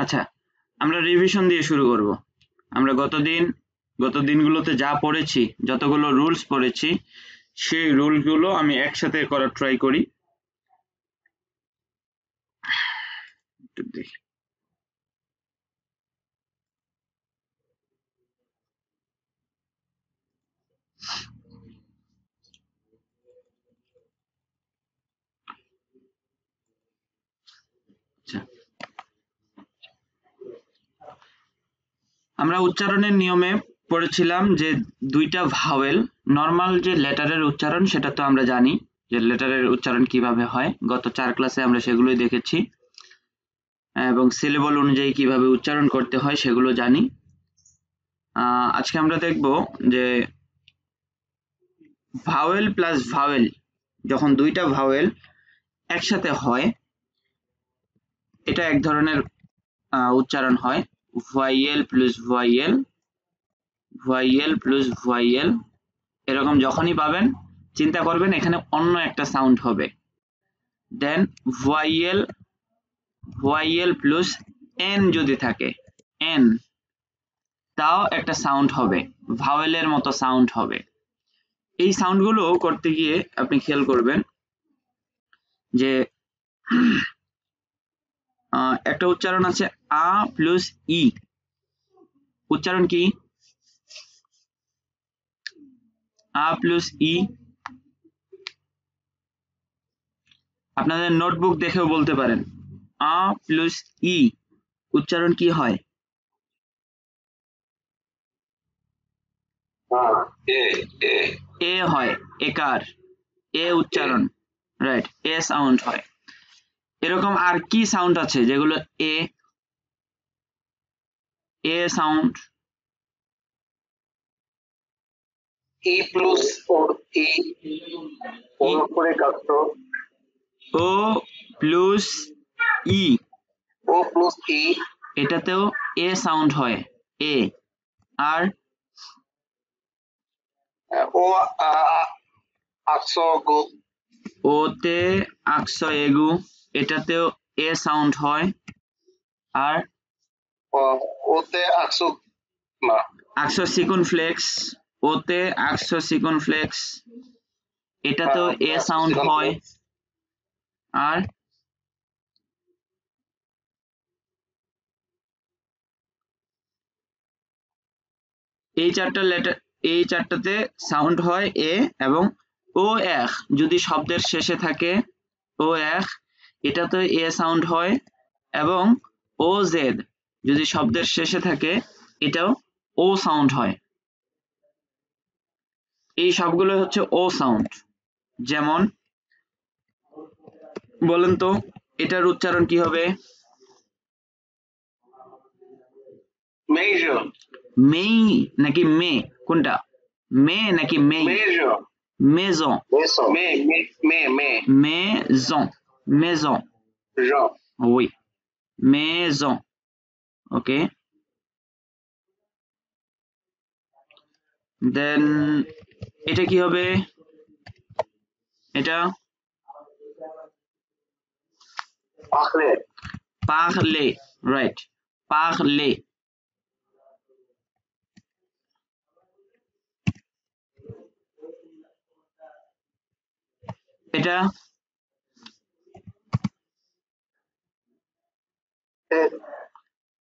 আচ্ছা, আমরা রিভিশন দিয়ে শুরু করব। আমরা গত দিনগুলোতে যা পড়েছি, যতগুলো রুলস পড়েছি, সেই রুলগুলো আমি একসাথে করার ট্রাই করি। একটু দেখি। আচ্ছা, আমরা উচ্চারণের নিয়মে পড়েছিলাম যে দুইটা ভাওয়েল, নর্মাল যে লেটারের উচ্চারণ সেটা তো আমরা জানি যে লেটারের উচ্চারণ কিভাবে হয়, গত 4 ক্লাসে আমরা সেগুলোই দেখেছি, এবং সিলেবল অনুযায়ী কিভাবে উচ্চারণ করতে হয় সেগুলো জানি। আজকে আমরা দেখব যে ভাওয়েল প্লাস ভাওয়েল, যখন দুইটা ভাওয়েল একসাথে হয়, এটা এক ধরনের উচ্চারণ হয়, ভয়েল প্লাস ভয়েল, ভয়েল প্লাস ভয়েল। এরকম যখনই পাবেন চিন্তা করবেন এখানে অন্য একটা সাউন্ড হবে। দেন ভয়েল, ভয়েল প্লাস এন যদি থাকে, এন, তাও একটা সাউন্ড হবে, ভাওয়েলের মতো সাউন্ড হবে। এই সাউন্ডগুলো করতে গিয়ে আপনি খেয়াল করবেন যে একটা উচ্চারণ আছে আ প্লাস ই। উচ্চারণ কি? আ প্লাস ই। আপনাদের নোটবুক দেখেও বলতে পারেন, আ প্লাস ই উচ্চারণ কি হয়? এ হয়, একার, এ উচ্চারণ, রাইট, এ সাউন্ড হয়। এরকম আর কি সাউন্ড আছে যেগুলো এ, a sound? E plus E, ওর উপরে কাস্ট, ও প্লাস ই, ও প্লাস ই, এটাতেও এ সাউন্ড হয়, এ। আর ও আকসগু, ওতে আকস এগু, এটাতেও এ সাউন্ড হয়। আর ওতে আকসু না, আকস সিকুন ফ্লেক্স, ওতে আকস সিকুন ফ্লেক্স, এটাতেও এ সাউন্ড হয়। আর এই চারটা লেটার, এই চারটাতে সাউন্ড হয় এ, এবং ও এখ যদি শব্দের শেষে থাকে, ও এখ, এটাতে এ সাউন্ড হয়, এবং ও জেড যদি শব্দের শেষে থাকে, এটাও ও সাউন্ড হয়। এই সবগুলো হচ্ছে ও সাউন্ড। যেমন বলেন তো এটার উচ্চারণ কি হবে? মেজর, মেই নাকি মে, কোনটা? মে নাকি মেই? মেজর, মেজন, মে মে মে মে মেজন, মেজন, জ, oui, maison, ওকে। দেন এটা কি হবে? এটা পাখলে, parler, রাইট, parler। এটা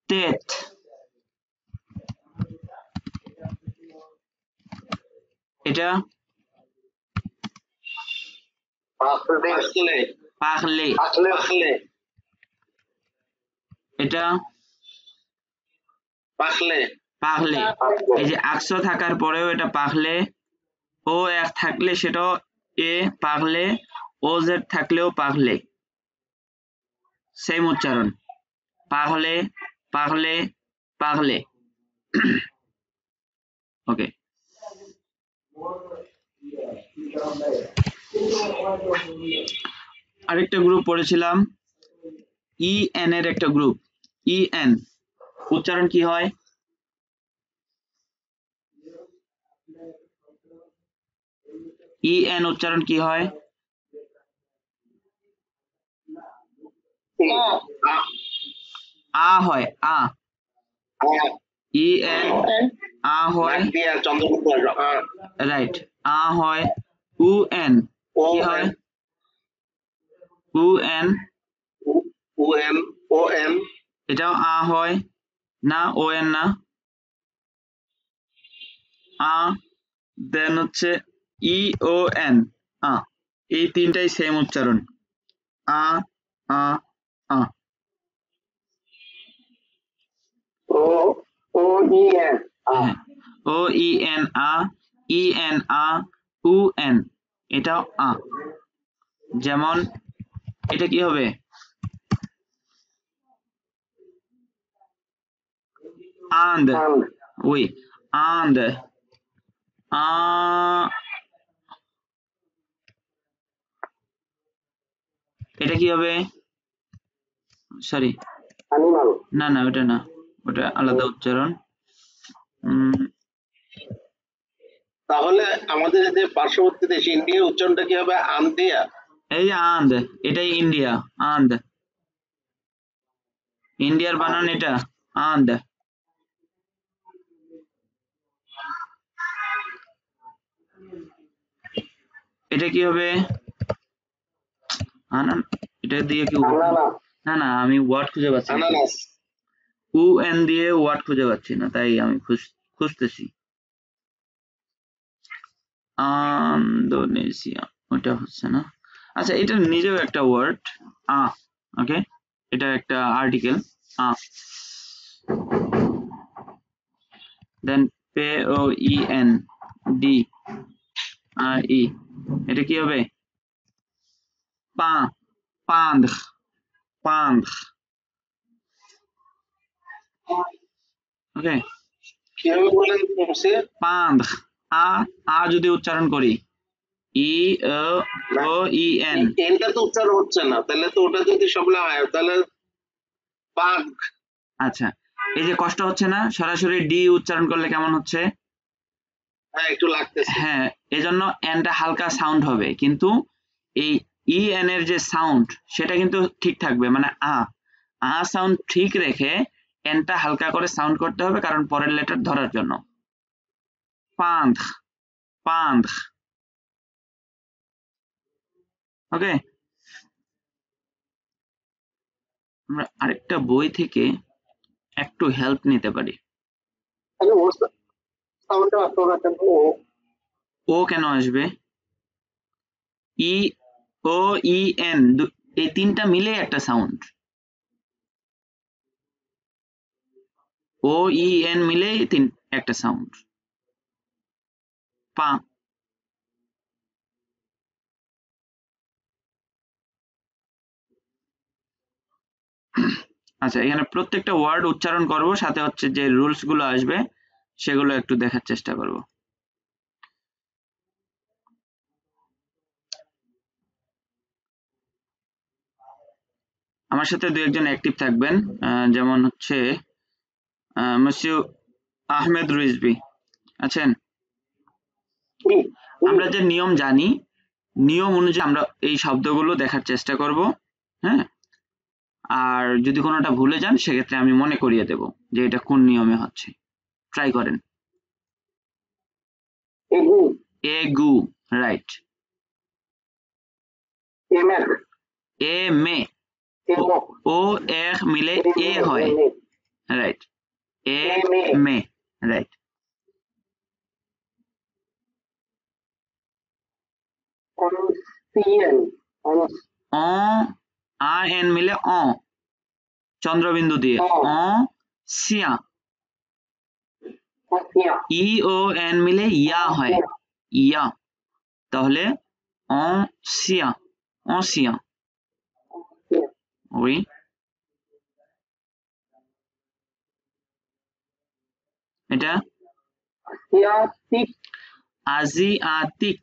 tête, এটা পাখলে, parler, পাখলে, এটা পাখলে, parler। এই যে আকস থাকার পরেও এটা parler, ও এক থাকলে সেটাও এ parler, ও জেড থাকলেও parler, সেম উচ্চারণ, parler, parler, parler। ওকে, আরেকটা গ্রুপ পড়েছিলাম, ই এন এর একটা গ্রুপ, ই এন উচ্চারণ কি হয়? ই এন উচ্চারণ কি হয়? আ হয় আ ই এন আ হয় নাক দিয়া চন্দ্রবিন্দু রাইট আ হয় উ এন ও কি হয় উ N O N O N এটাও আ হয় না ও এন না আ দেন হচ্ছে ই ও এন আ এই তিনটাই সেম উচ্চারণ আ আ আ ও ও ই এন হ্যাঁ ও ই এন আ উ এন এটাও আ যেমন এটা কি হবে and ওই and আ এটা কি হবে সরি অ্যানিমাল না না ওটা না ওটা আলাদা উচ্চারণ তাহলে আমাদের যে পার্শ্ববর্তী দেশ ইন্ডিয়া উচ্চারণটা কি হবে আন্দিয়া এই যে and এটাই ইন্ডিয়া and ইন্ডিয়ার বানান এটা and এটা কি হবে এটা দিয়ে কি না না আমি ওয়ার্ড খুঁজে পাচ্ছি না আনানাস উ এন দিয়ে ওয়ার্ড খুঁজে পাচ্ছি না তাই আমি খুঁজতেছি ইন্দোনেশিয়া ওটা হচ্ছে না আচ্ছা এটা নিজেও একটা ওয়ার্ড ওকে এটা একটা আর্টিকেল দেন পে ও ই এন ডি আর ই এটা কি হবে পা পান্দ পান্দ ওকে কিভাবে বলেন সে পান্দ আ যদি উচ্চারণ করি ই ও ই এন এনটা তো উচ্চারণ হচ্ছে না তাহলে তো ওটা যদি সবলা হয় তাহলে পাক আচ্ছা এই যে কষ্ট হচ্ছে না সরাসরি ডি উচ্চারণ করলে কেমন হচ্ছে হ্যাঁ একটু লাগতেছে হ্যাঁ এজন্য এনটা হালকা সাউন্ড হবে কিন্তু এই ই এন এর যে সাউন্ড সেটা কিন্তু ঠিক থাকবে মানে আ সাউন্ড ঠিক রেখে এনটা হালকা করে সাউন্ড করতে হবে কারণ পরের লেটার ধরার জন্য পান্থ পান্থ ওকে আমরা আরেকটা বই থেকে একটু হেল্প নিতে পারি তাহলে ওর সাউন্ডটা আপনারা কেন ও কেন আসবে ই ও ই এন এই তিনটা মিলে একটা সাউন্ড ও ই এন মিলে একটা সাউন্ড পা আচ্ছা এখানে প্রত্যেকটা ওয়ার্ড উচ্চারণ করব সাথে হচ্ছে যে রুলস গুলো আসবে সেগুলো একটু দেখার চেষ্টা করব আমার সাথে দু একজন অ্যাক্টিভ থাকবেন যেমন হচ্ছে মসিউ আহমেদ রিজভি আছেন আমরা যে নিয়ম জানি নিয়ম অনুযায়ী আমরা এই শব্দগুলো দেখার চেষ্টা করব হ্যাঁ আর যদি কোনোটা ভুলে যান সেক্ষেত্রে আমি মনে করিয়ে দেব যে এটা কোন নিয়মে হচ্ছে ট্রাই করেন এগু রাইট এ মে ও এর মিলে এ হয় write a May right O a N মিলে অ চন্দ্রবিন্দু দিয়ে অ সিয়া ই ও এন মিলে ইয়া হয় ইয়া তাহলে অসিয়া অসিয়া ওই এটা আজিয়াটিক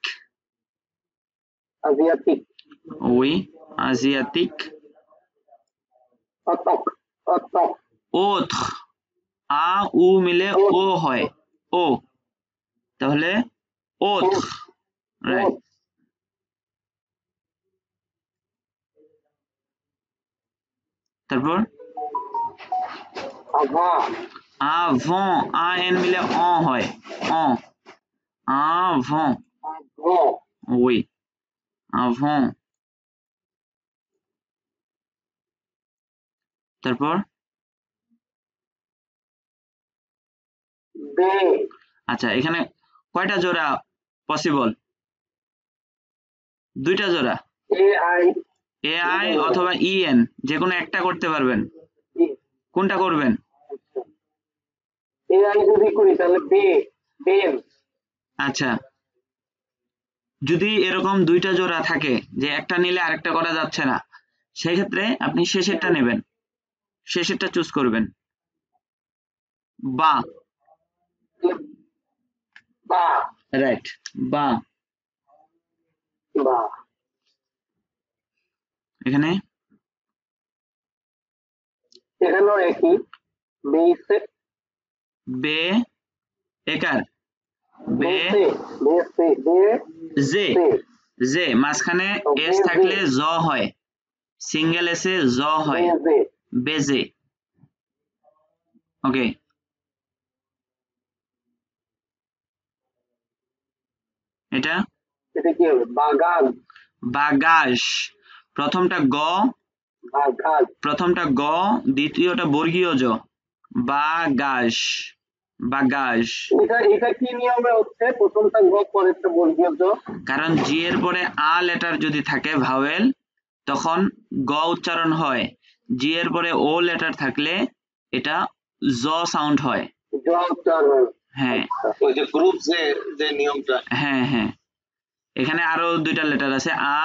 ওই আজিয়াটিক ওথ আ উ মিলে ও হয় ও তাহলে ওথ রাইট তারপর avant, avant, আ এন মিলে অ হয়, অ, avant, avant, oui, avant, তারপর de, আচ্ছা এখানে কয়টা জোড়া পসিবল? দুইটা জোড়া, ai, এআই অথবা ইএন, যে কোনো একটা করতে পারবেন, কোনটা করবেন? ai যদি করি তাহলে be, ben, আচ্ছা, যদি এরকম দুইটা জোড়া থাকে যে একটা নিলে আরেকটা করা যাচ্ছে না, সেই ক্ষেত্রে আপনি শেষেরটা নেবেন, শেষেরটা চুজ করবেন, বা, ba, রাইট, বা। ba, এখানে এখানেও একই, beise, বে, একার, বে, beise, be, J, se, J মাঝখানে Okay, এস থাকলে বে। জ হয়, সিঙ্গেল এসে জ হয়, be, বেজে। ওকে, এটা এটা কি হবে? বাগান, বাগাস, প্রথমটা গ, বাগান, প্রথমটা গ, দ্বিতীয়টা বর্গীয় জ, বাগাস, বাগাস। এটা কি নিয়মে হচ্ছে? প্রথমটা গ পরেরটা বর্গীয় জ। কারণ জি এর পরে আ লেটার যদি থাকে ভাওয়েল, তখন গ উচ্চারণ হয়, জি এর পরে ও লেটার থাকলে এটা জ সাউন্ড হয়। জ উচ্চারণ। হ্যাঁ ওই যে গ্রুপ যে নিয়মটা। হ্যাঁ হ্যাঁ, এখানে আরো দুইটা লেটার আছে, আ,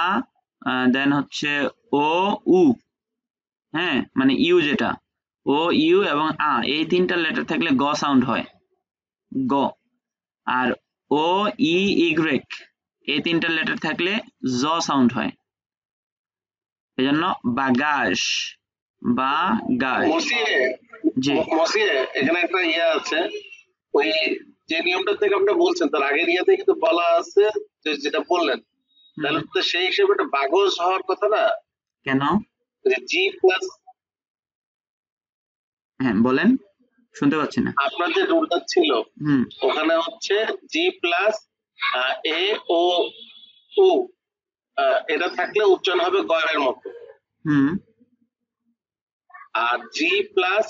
দেন হচ্ছে ও, উ, হ্যাঁ মানে ইউ, যেটা ও, ইউ এবং আ, এই তিনটা লেটার থাকলে গ সাউন্ড হয়, গ। আর ও, ই, ইগ্রেক, এই তিনটা লেটার থাকলে জ সাউন্ড হয়, এজন্য বাগাস, বাগাস। মসিয়ে, জি মসিয়ে এখানে একটা ইয়ে আছে, ওই যে নিয়মটা থেকে আপনি বলছেন তার আগের ইয়াতে কিন্তু বলা আছে যেটা বললেন, তাহলে তো সেই হিসেবে একটা বাগস হওয়ার কথা না? কেন? জি প্লাস, হ্যাঁ বলেন, শুনতে পাচ্ছি না। আপনার যে রুলটা ছিল হুম ওখানে হচ্ছে জি প্লাস এ ও উ, এটা থাকলে উচ্চারণ হবে গয়ের মতো, হুম আর জি প্লাস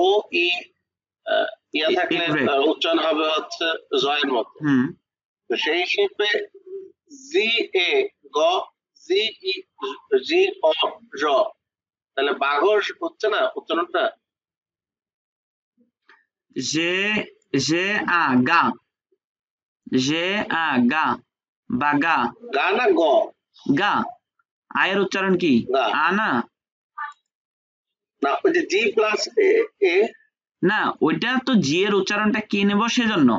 ও ই ইয়া থাকলে ইগ্রেক, উচ্চারণ হবে হচ্ছে জয়ের মতো। হুম তো সেই হিসেবে জি এ গ, জি ই জি অ র, তাহলে বাগর হচ্ছে না উচ্চারণটা? যে, যে আ গা, যে আ গা, বাগা, গা না গ? গা, আয়ের উচ্চারণ কি? গা আ না, না, ওই যে জি প্লাস এ, না ওইটা তো জি এর উচ্চারণটা কি নেব সেজন্য,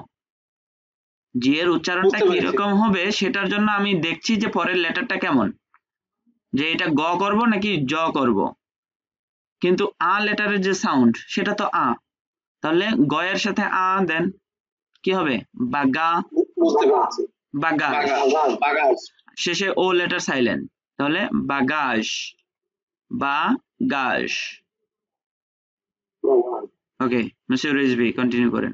জি এর উচ্চারণটা বুঝতে কি পেরেছি। রকম হবে সেটার জন্য আমি দেখছি যে পরের লেটারটা কেমন, যে এটা গ করব নাকি জ করব, কিন্তু আ লেটারের যে সাউন্ড সেটা তো আ, তাহলে গ এর সাথে আ দেন, কি হবে? বাগা, বুঝতে পেরেছি। বাগাস, বাগাস, বাগাস। শেষে ও লেটার সাইলেন্ট, তাহলে বাগাস, বাগাস। ওকে মিস্টার রিজভি কন্টিনিউ করেন।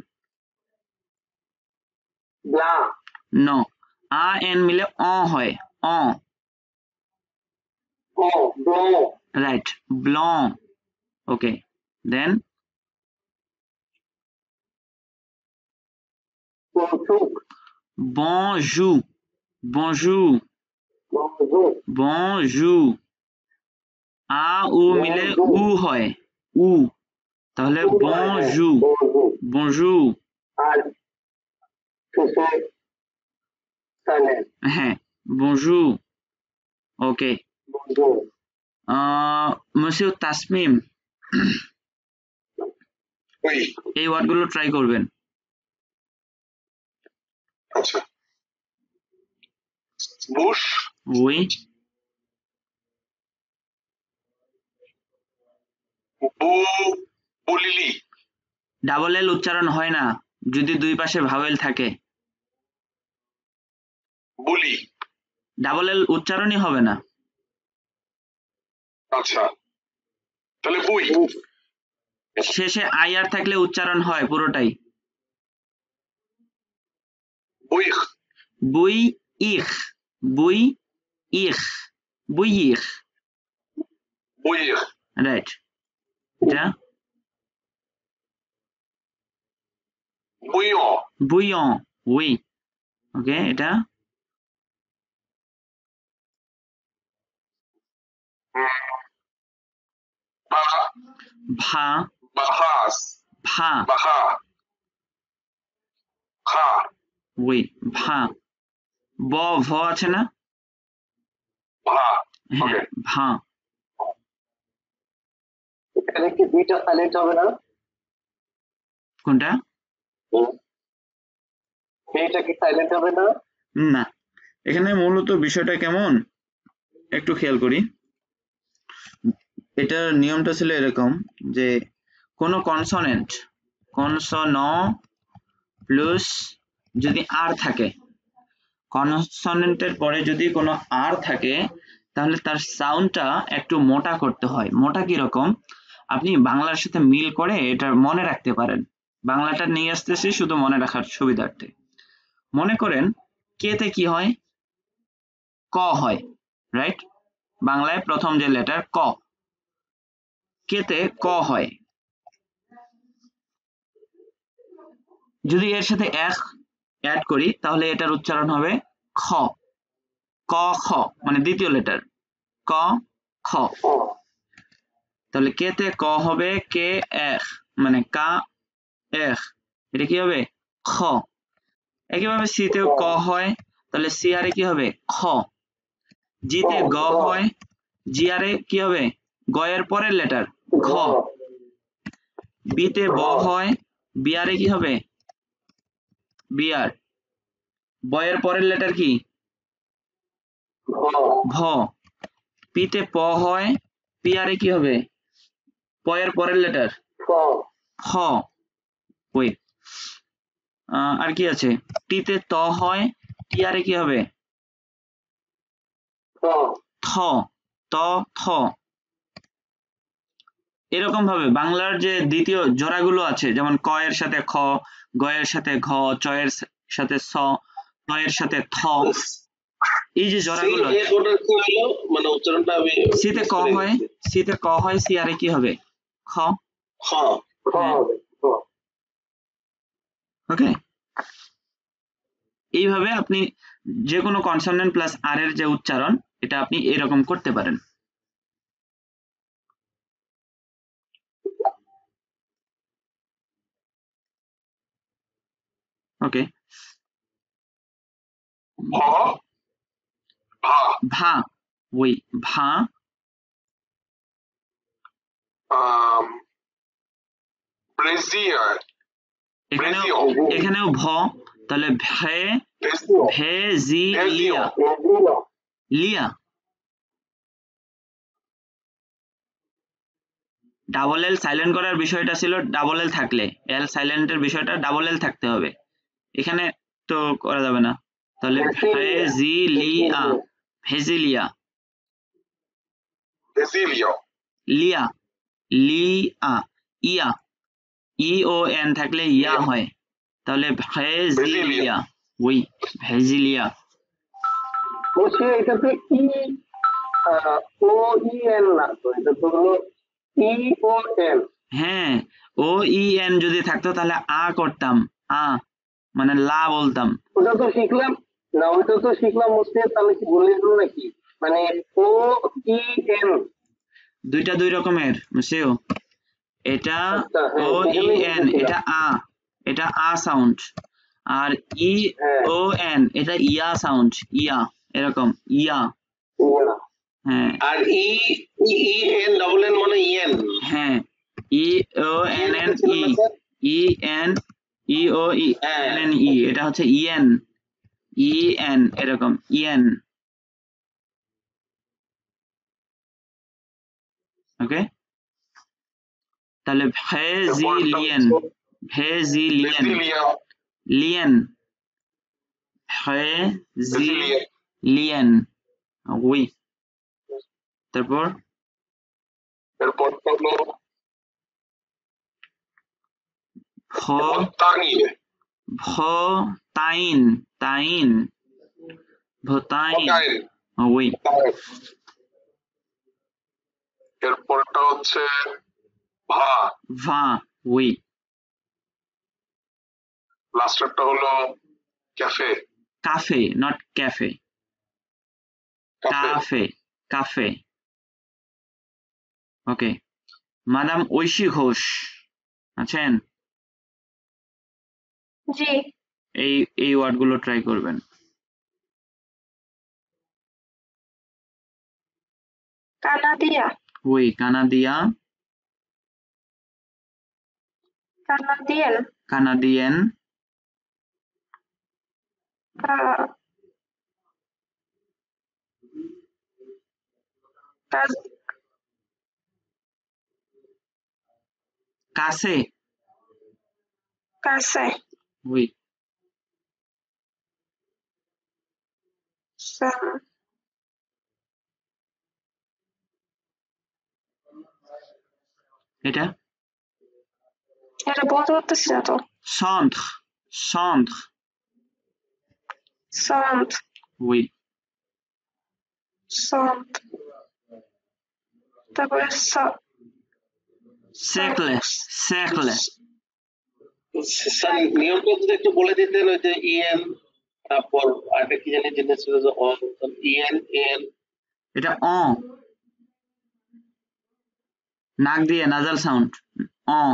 ব্লা, নো, আ এন মিলে অ হয়, অ, ও, ব্ল, রাইট, ব্লং। ওকে দেন বনসুক, bonjour, bonjour, বনজুক, bonjour, আ উ মিলে উ হয়, উ, তাহলে bonjour, বনজুক, bonjour, আর শেষে সাইলেন্ট, হ্যাঁ bonjour। ওকে, বনজুক। monsieur তাসমিম, ওই, এই ওয়ার্ডগুলো ট্রাই করবেন। আচ্ছা, বুশ, উই, বু, বুলিলি, ডাবল এল উচ্চারণ হয় না যদি দুই পাশে ভাওয়েল থাকে, বুলি, ডাবল এল উচ্চারণই হবে না। আচ্ছা, তাহলে বুই, শেষে আইআর থাকলে উচ্চারণ হয় পুরোটাই। বুইখ বুই ইখ, বুই ইখ, বুই ইখ, বুইখ রাইট। এটা বুইও বুইয়ন, উই, ওকে। এটা বা ভা, বাহাস ভা, বাহা খা উই, ভা। ব, ভ আছে না? ভা হ্যাঁ, ওকে ভা। এখানে কি দুইটা সাইলেন্ট হবে না? কোনটা? এটা কি সাইলেন্ট হবে না? না, এখানে মূলত বিষয়টা কেমন একটু খেয়াল করি। এটার নিয়মটা ছিল এরকম যে কোনো কনসোনেন্ট, কনসোন প্লাস যদি আর থাকে, কনসোনেন্টের পরে যদি কোনো আর থাকে তাহলে তার সাউন্ডটা একটু মোটা করতে হয়। মোটা কিরকম, আপনি বাংলার সাথে মিল করে এটা মনে রাখতে পারেন। বাংলাটা নিয়ে আসতেছি শুধু মনে রাখার সুবিধার্থে। মনে করেন কেতে কি হয়, ক হয়, রাইট? বাংলায় প্রথম যে লেটার ক, কেতে ক হয়। যদি এর সাথে এক অ্যাড করি তাহলে এটার উচ্চারণ হবে খ, ক খ, মানে দ্বিতীয় লেটার ক খ। তাহলে কেতে ক হবে কে এক, মানে কা এক, এটা কি হবে খ। একইভাবে সিতেও ক হয়, তাহলে সি আরে কি হবে খ। জিতে গ হয়, জি আরে কি হবে গয়ের পরের লেটার ঘ। বিতে ব হয়, বিয়ারে কি হবে বিয়ার। বয়ের পরের লেটার কি ভ। পিতে প হয়, পিয়ারে কি হবে পয়ের পরের লেটার খ। ওই আর কি আছে, টিতে ত হয়, টিয়ারে কি হবে থ, ত থ। এরকম ভাবে বাংলার যে দ্বিতীয় জোড়াগুলো আছে, যেমন ক এর সাথে খ, গ এর সাথে ঘ, চ এর সাথে স, ত এর সাথে থ, এই যে জোড়াগুলো আছে। ওটা কি হলো মানে উচ্চারণটা আমি সিতে ক হয়, সিতে ক হয়, সি আরে কি হবে খ। খ হ্যাঁ, ওকে। এইভাবে আপনি যে কোনো কনসোনেন্ট প্লাস আর এর যে উচ্চারণ, এটা আপনি এরকম করতে পারেন। ওকে। ভ ভা ভা, ওই ভা। ব্রেজিয়ার এখানেও এখানেও ভ, তাহলে ভে, ভে জি লিয়া, লিয়া। ডাবল এল সাইলেন্ট করার বিষয়টা ছিল ডাবল এল থাকলে, এল সাইলেন্টের বিষয়টা ডাবল এল থাকতে হবে, এখানে তো করা যাবে না। তাহলে ভেজিলিয়া, ভেজিলিয়া, ব্রেজিলিয়া লিয়া, লিয়া, ইয়া, ই ও এন থাকলে ইয়া হয়, তাহলে ভেজিলিয়া, ওই ভেজিলিয়া। বলছি এটাতে ই ও ই এন না, তো এটা তো হলো ই ও এন। হ্যাঁ, ও ই এন যদি থাকতো তাহলে আ করতাম, আ মানে লা বলতাম। ওটা তো শিখলাম না, ওইটা তো শিখলাম হচ্ছে, তাহলে কি বলে দিল নাকি মানে ও ই এন? দুইটা দুই রকমের বুঝছো, এটা আচ্ছা, হ্যাঁ, ও ই সেখানেই এন, বুঝেছিলাম। এটা আ, এটা আ সাউন্ড। আর ই হ্যাঁ, ও এন এটা ইয়া সাউন্ড, ইয়া, এরকম ইয়া। ইয়া। হ্যাঁ আর ই ই এন ডাবল এন মানে ইএন হ্যাঁ, ই ও এন এন ছিল ই, না স্যার? ই এন, ই ও ই হ্যাঁ এন এন ই, এটা হচ্ছে ইএন, ই এন, এরকম ইএন। ওকে, তাহলে ভেজিলিয়ান, ভেজিলিয়ান, ব্রেজিলিয়া লিয়ান, ভেজিলিয়ান, ওই। তারপর এরপর হলো ভ তানিয়ে ভ তাইন তাইন ভতাইন তাইন ওই এরপরটা হচ্ছে ভা ভা ওই লাস্টেরটা হলো cafe cafe not cafe cafe cafe cafe okay madam Aishi Ghosh আছেন জি এই এই ওয়ার্ডগুলো ট্রাই করবেন কানাডিয়া ওই কানাডিয়া কানাডিয়ান কানাডিয়ান কা- কাজ- কাছে কাছে ওই সা- এটা এটা বলতে পারতেছি না তো centre centre সন্ত oui সন্ত তারপরে cercle cercle স্যার নিয়মটা যদি একটু বলে দিতেন ওই যে ইএন তারপর আরেকটা কি জানি যেটা ছিল যে ইএন এন এটা en নাক দিয়ে নাজাল সাউন্ড en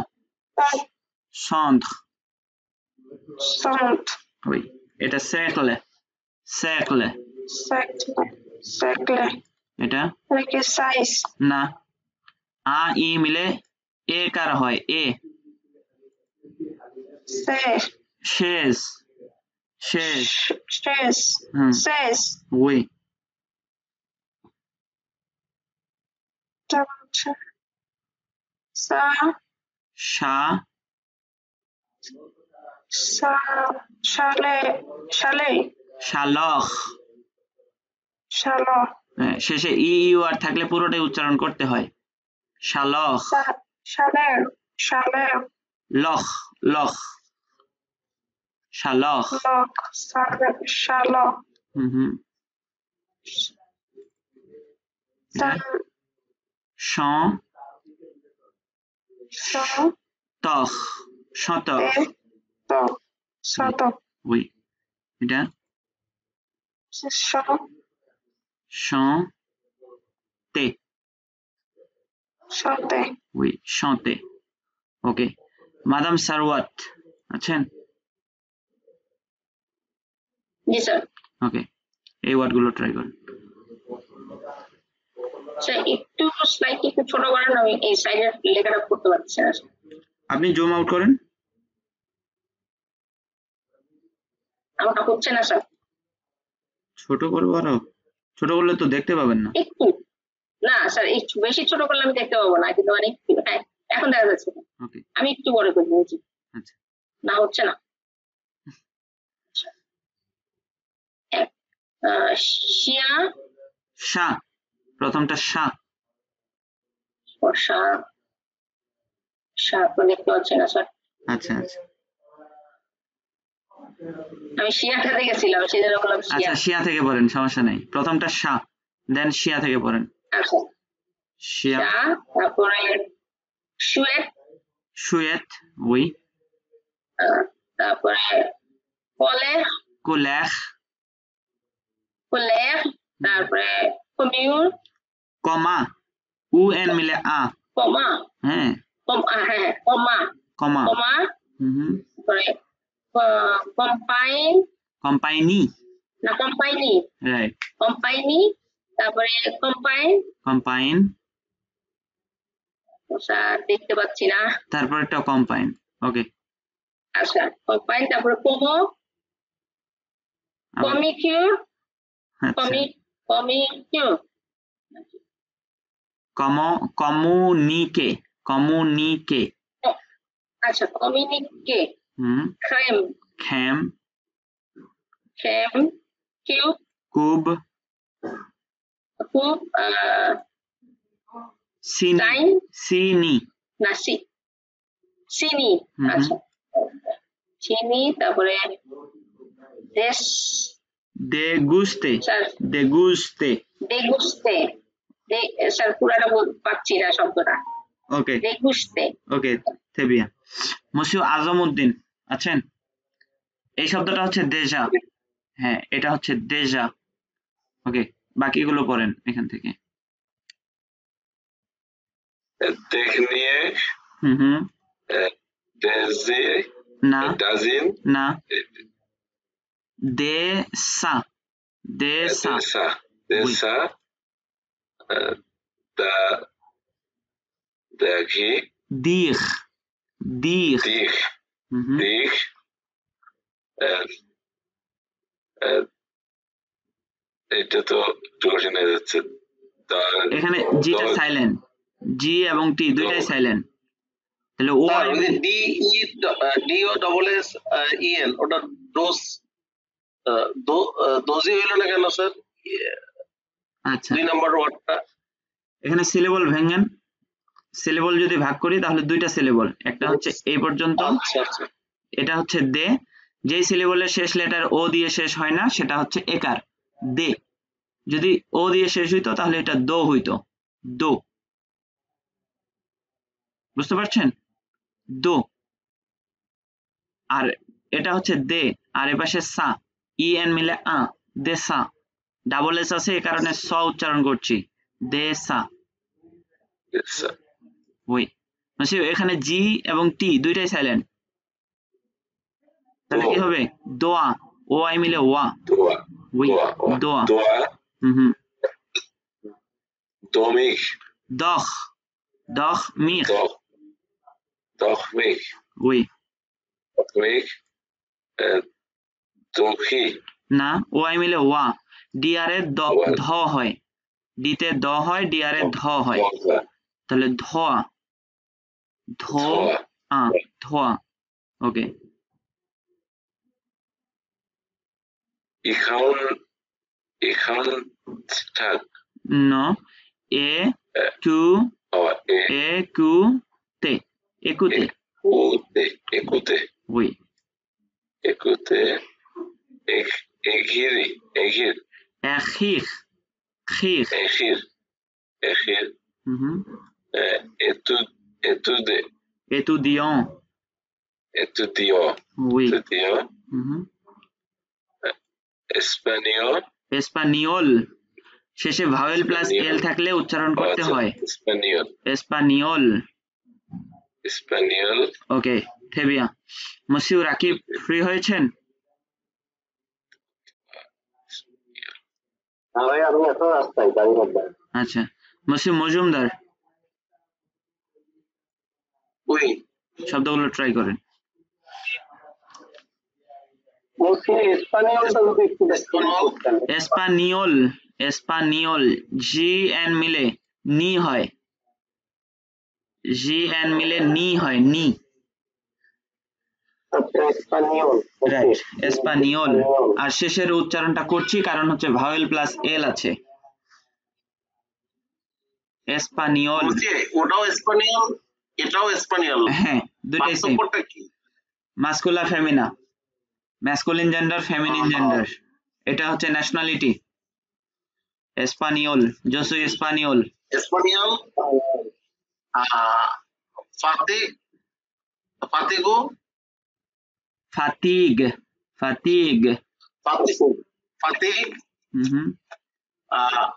centre সন্ত oui এটা cercle cercle সাইকেল এটা এটা কি সাইজ না আ ই মিলে এ কার হয় এ সে chaise chaise স্ট্রেস হুম সেস oui তারপর হচ্ছে সা সা সা শালে শালে শালখ শালো শেষে ই ইউ আর থাকলে পুরোটাই উচ্চারণ করতে হয় শালখ শালের শালের লখ লখ শালখ লক শালো হুম হুম এটা শতখ শতখ শতক oui এটা chanter শতে oui chanter ওকে মাদাম সারওয়াত আছেন জি স্যার ওকে এই ওয়ার্ডগুলো ট্রাই করুন স্যার একটু স্লাইড একটু ছোট করেন আমি এই সাইডের লেখাটা করতে পারছি না আপনি জুম আউট করেন আমাকে হচ্ছে না স্যার ছোট করবো আরো ছোট করলে তো দেখতে পাবেন না একটু না স্যার একটু বেশি ছোট করলে আমি দেখতে পাবো না কিন্তু অনেক হ্যাঁ এখন দেখা যাচ্ছে ওকে আমি একটু বড় করে দিয়েছি আচ্ছা না হচ্ছে না শিয়া শা প্রথমটা শা বর্ষা তো দেখতে পাচ্ছি না স্যার আচ্ছা আচ্ছা আমি শিয়াটা দেখেছিলাম সেই জন্য বললাম শিয়া আচ্ছা শিয়া থেকে পড়েন সমস্যা নেই প্রথমটা শা দেন শিয়া থেকে পড়েন আচ্ছা শিয়া শিয়া তারপরে শুয়েট শুয়েত উই তারপরে কোলেখ কোলের তারপরে কমিউর কমা উ এন মিলে আ কমা হ্যাঁ হ্যাঁ কমা কমা কমা হুম তারপরে কম্পাইন কোম্পানি না কম্পাইনি রাইট কম্পাইনি তারপরে কম্পাইন কম্পাইন স্যার দেখতে পাচ্ছি না তারপর একটা কম্পাইন ওকে আচ্ছা কম্পাইন তারপরে কোমো কমিকিউর কমিকিউর কমুনিকে কমুনিকে আচ্ছা কমিউনিকে হুম ক্রেম খেম খেম কিউব কুব কুব সিনি টাইম সিনি না চিনি হুম আচ্ছা চিনি, তারপরে দেশ, দেগুস্তে, স্যার দেগুস্তে। দেগুস্তে, স্যার পুরাটা পাচ্ছি না শব্দটা। ওকে দেগুস্তে। ওকে থেবিয়া। মসিউ আজমউদ্দিন আছেন? এই শব্দটা হচ্ছে দেজা। হ্যাঁ, এটা হচ্ছে দেজা। ওকে, বাকিগুলো পড়েন এখান থেকে। দেখনিয়ে, হুম, দেজে, না ডাজিন, না, দেসা, দেসা। দেসা, দেসা, দা, দাঘি, দিখ, দিখ। দিখ, হুম, দিখ, এটা তো একটু কঠিন হয়ে যাচ্ছে। এখানে জিটা সাইলেন্ট, জি এবং টি দুইটাই সাইলেন্ট। তাহলে ও স্যার ওই যে ডি ও ডবল এস ই এন, ওটা ডোজ, দোজি হইলো না কেন স্যার? আচ্ছা, 2 নম্বর ওয়ার্ডটা। এখানে সিলেবল ভেঙেন। সিলেবল যদি ভাগ করি তাহলে দুইটা সিলেবল, একটা হচ্ছে এই পর্যন্ত, আচ্ছা আচ্ছা, এটা হচ্ছে দে। যেই সিলেবলের শেষ লেটার ও দিয়ে শেষ হয় না সেটা হচ্ছে একার, দে। যদি ও দিয়ে শেষ হইতো তাহলে এটা দো হইতো, দো। বুঝতে পারছেন? দো। আর এটা হচ্ছে দে, আর এপাশে সা, ই এন মিলে আ, দে সা। ডাবল এস আছে এই কারণে স উচ্চারণ করছি, দে সা। দেসা, ওই এখানে জি এবং টি দুইটাই সাইলেন্ট, তাহলে কি হবে? দোয়া, ও আই মিলে ওয়া, দোয়া, ওই দোয়া, দোয়া। দোয়া, হুম, দমিক, দখ, দখ মিখ, দখ, দখমিক, ওই দখমিক, দখি, না, ও আই মিলে ওয়া, ডি আর এর ওয়া, ধ হয়, ডিতে দ হয়, ডি আর এর ধ হয়, ধোয়া, তাহলে ধোয়া, ধো ধোয়া, আ, ধোয়া। ওকে, ইখাউন, ইখাউন থাক, নো, এ কু, এ, এ কু তে, একুতে, একুতে, একুতে, ওই একুতে, এঘিরি, এঘির, এখিখ, খিখ। এঘির, এঘির, হুম, এতুদে, এতুদিয়ন, এতুদিও, ওই এতুদিও, হুম, এসপানিও, এসপানিওল। শেষে ভাওয়েল প্লাস এল থাকলে উচ্চারণ করতে হয় এসপানিওল, এসপানিওল। এসপানিওল, ওকে থেবিয়া। মসিউ রাকিব ফ্রি হয়েছেন? ভাই আমি এখন রাস্তায় গাড়ি মধ্যে। আচ্ছা, মসিউ মজুমদার উই, শব্দগুলো ট্রাই করেন। বলছি স্পানিওলটা যদি একটু দেখতে করতেন। এসপানিওল, এসপানিওল, জি এন মিলে নি হয়, জি এন মিলে নি হয়, নি। আচ্ছা স্পানিওল, রাইট, এসপানিওল। আর শেষের উচ্চারণটা করছি কারণ হচ্ছে ভাওয়েল প্লাস এল আছে, এসপানিওল। বলছি ওটাও স্পানিওল, এটাও স্পানিওল, হ্যাঁ, দুইটাই সেম। পার্থক্যটা কি? মাস্কুলা ফেমিনা, ম্যাসকুলিন জেন্ডার, ফেমিনিন জেন্ডার। এটা হচ্ছে ন্যাশনালিটি, এসপানিওল, yo soy español। স্পানিওল, ফাতি, ফাতিগু, ফাতিগ, ফাতিগ। ফাতিগু, ফাতিগ, হুম, আহ,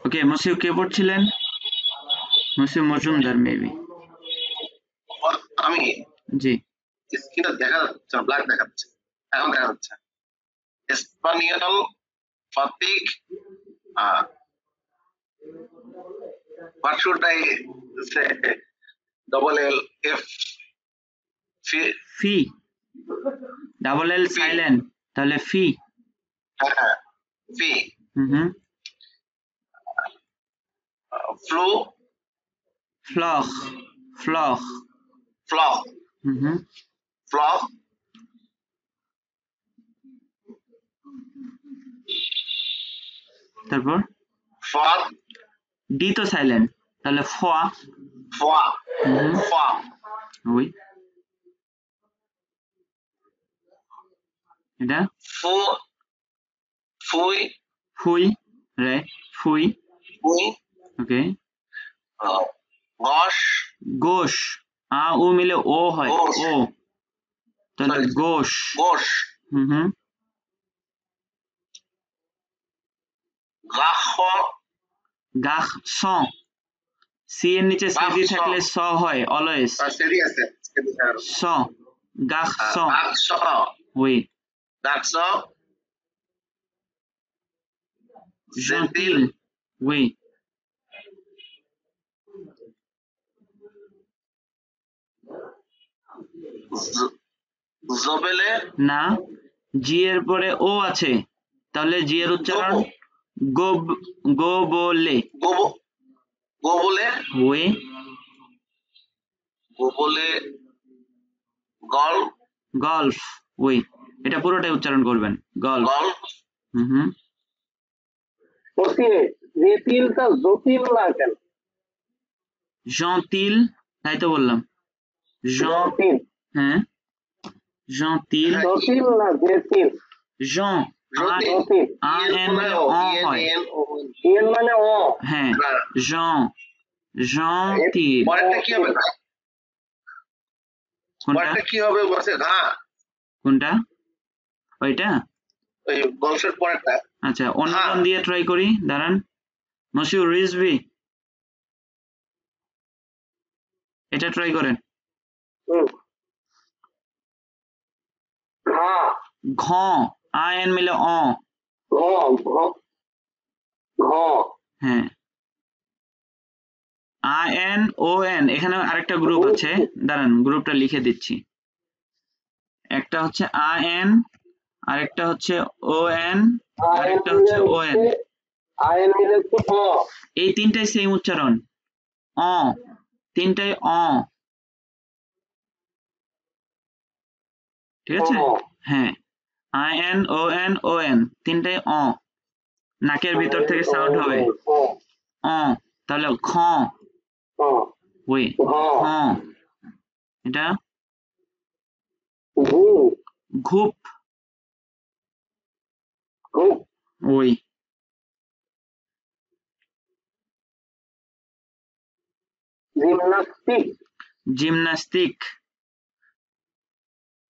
ওকে, মুসিব কে পড়ছিলেন? মুসিব মজুমদার মেবি। আমি জি, স্ক্রিনটা দেখা যাচ্ছে না, ব্ল্যাক দেখাচ্ছে। এখন দেখা যাচ্ছে। স্পানিয়াল ফাতিক what should I say? Double L F fee, double L fee. Silent, তাহলে ফি। ফি হুম, ফ্লু ফ্লখ, ফ্লখ। ফ্লক হুম, ফ্লক তারপর ফক ডি তো সাইলেন্ট, তাহলে ফা। ফা হুম, ফা ওই এটা ফু ফুই ফুই, রাইট, ফুই। ফুই ওকে, গশ গোশ, আ উ মিলে ও হয়, গোশ। ও, তাহলে Sorry. গোশ। গোশ হুম, গাহ গাহ স, সি এর নিচে সেদি থাকলে স হয় অলওয়েজ, সেদি আছে স, গাহ স। গাহ স ওই গাহ স gentil, oui, জবেলে না, জি এর পরে ও আছে, তাহলে জি এর উচ্চারণ গোব, গোবলে, গোবলে ওই গোবলে গল গল্ফ, ওই এটা পুরোটাই উচ্চারণ করবেন, গল্ফ। গল হুম, ওকে, জেতিলটা জটিল না কেন? gentil, তাই তো বললাম, jean, জটিল, হ্যাঁ, gentil, জটিল না জেতিল? jean, জটিল, আ এন মিলে অ হয়, এর মানে ও। হ্যাঁ, jean, gentil, পরেরটা কি হবে? কোনটা পরেরটা কি হবে বলছে? ঘা কোনটা ওইটা? ওই গল্পের পরেরটা আচ্ছা, অন্য হ্যাঁ। জন দিয়ে ট্রাই করি, দাঁড়ান। মশিউর রিজভি, এটা ট্রাই করেন। ঘা, ঘ, আ এন মিলে অ, ঘ, ঘ, ঘ, হ্যাঁ, আ এন ও এন, এখানে আরেকটা গ্রুপ আছে, দাঁড়ান গ্রুপটা লিখে দিচ্ছি। একটা হচ্ছে আ এন, আরেকটা হচ্ছে ও এন, আরেকটা হচ্ছে ও এন। আয়ন মিলে হচ্ছে অ। এই তিনটাই সেম উচ্চারণ, অ, তিনটাই অ, ঠিক আছে? অ। হ্যাঁ, আই এন ও এন তিনটাই অ, নাকের ভিতর থেকে সাউন্ড হবে অ, অ, তাহলে খ, অ, ওই ঘ, খ, এটা ঘু, ঘুপ, ঘু, ওই জিমনাস্টিক, জিমনাস্টিক।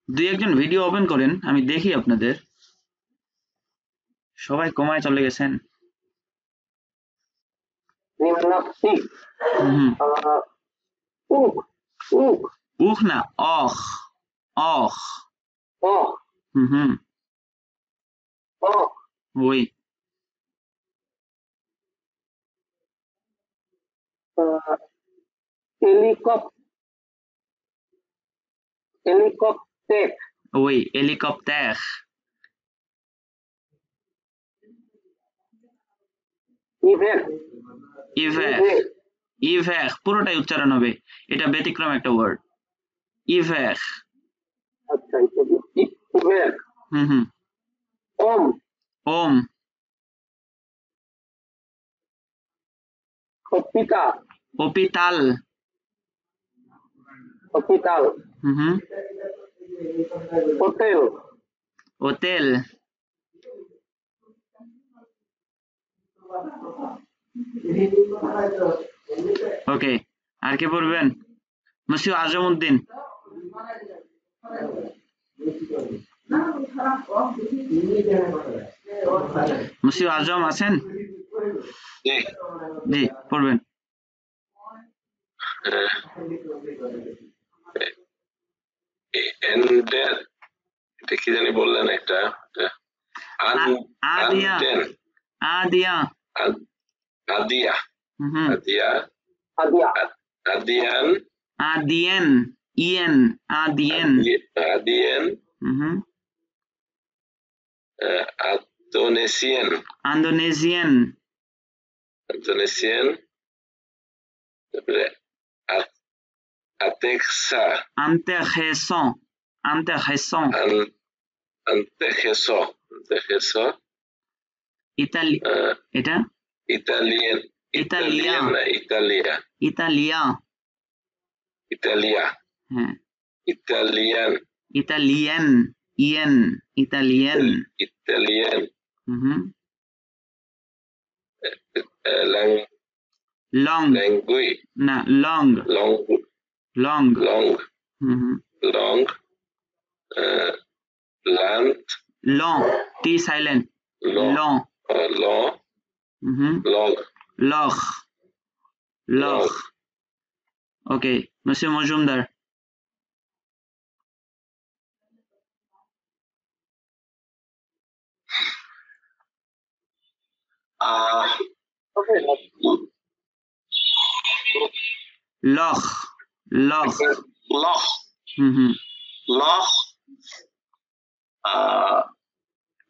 দুই একজন ভিডিও ওপেন করেন, আমি দেখি আপনাদের। সবাই কমায় চলে গেছেন। জিমনাস্টিক, হুম, উক, উক, উখ না, অখ, অখ, অ, হুম, অ, ওই হেলিকপ্টেক, ওই হেলিকপ্টার, ইভেন, ইভেক, ইভেক পুরোটাই উচ্চারণ হবে, এটা ব্যতিক্রম একটা ওয়ার্ড, ইভেক। আচ্ছা, ইভেন, হুম, ওম, ওম, হসপিটাল, হপিতাল, হসপিটাল, হুম, হোটেল। হোটেল। ওকে, আর কে পড়বেন? মুসিউ আজম উদ্দিন। মুসিউ আজম আছেন? জি। জি, পড়বেন। এন্ডের এটা কি জানি বললেন একটা আদিয়া। আদিয়া। আদিয়া হুম। আদিয়া আদিয়া। আদিয়ান আদিয়েন। ইয়েন। আদিয়েন। আদিয়েন হুম। আন্দোনেসিয়ান ইন্দোনেশিয়ান। ইন্দোনেসিয়ান তারপরে আতেক্সা আন্তেখেসো। আন্তেখেসো। আন্তেখেসো ইতালি। এটা ইতালিয়ান ইতালিয়া। ইতালিয়ান না ইতালিয়া ইতালিয়া। ইতালিয়া হ্যাঁ, ইতালিয়ান ইতালিয়ান। ইয়েন। ইতালিয়ান। ইতালিয়ান হুম। লং। ল্যাঙ্গুই না, লং। লং লং। লং হুম। লং লান্ট লং। T silent. লং। ল হুম। লগ লখ। লখ। Okay, mister Majumdar. লখ। লখ। লখ হুম। লখ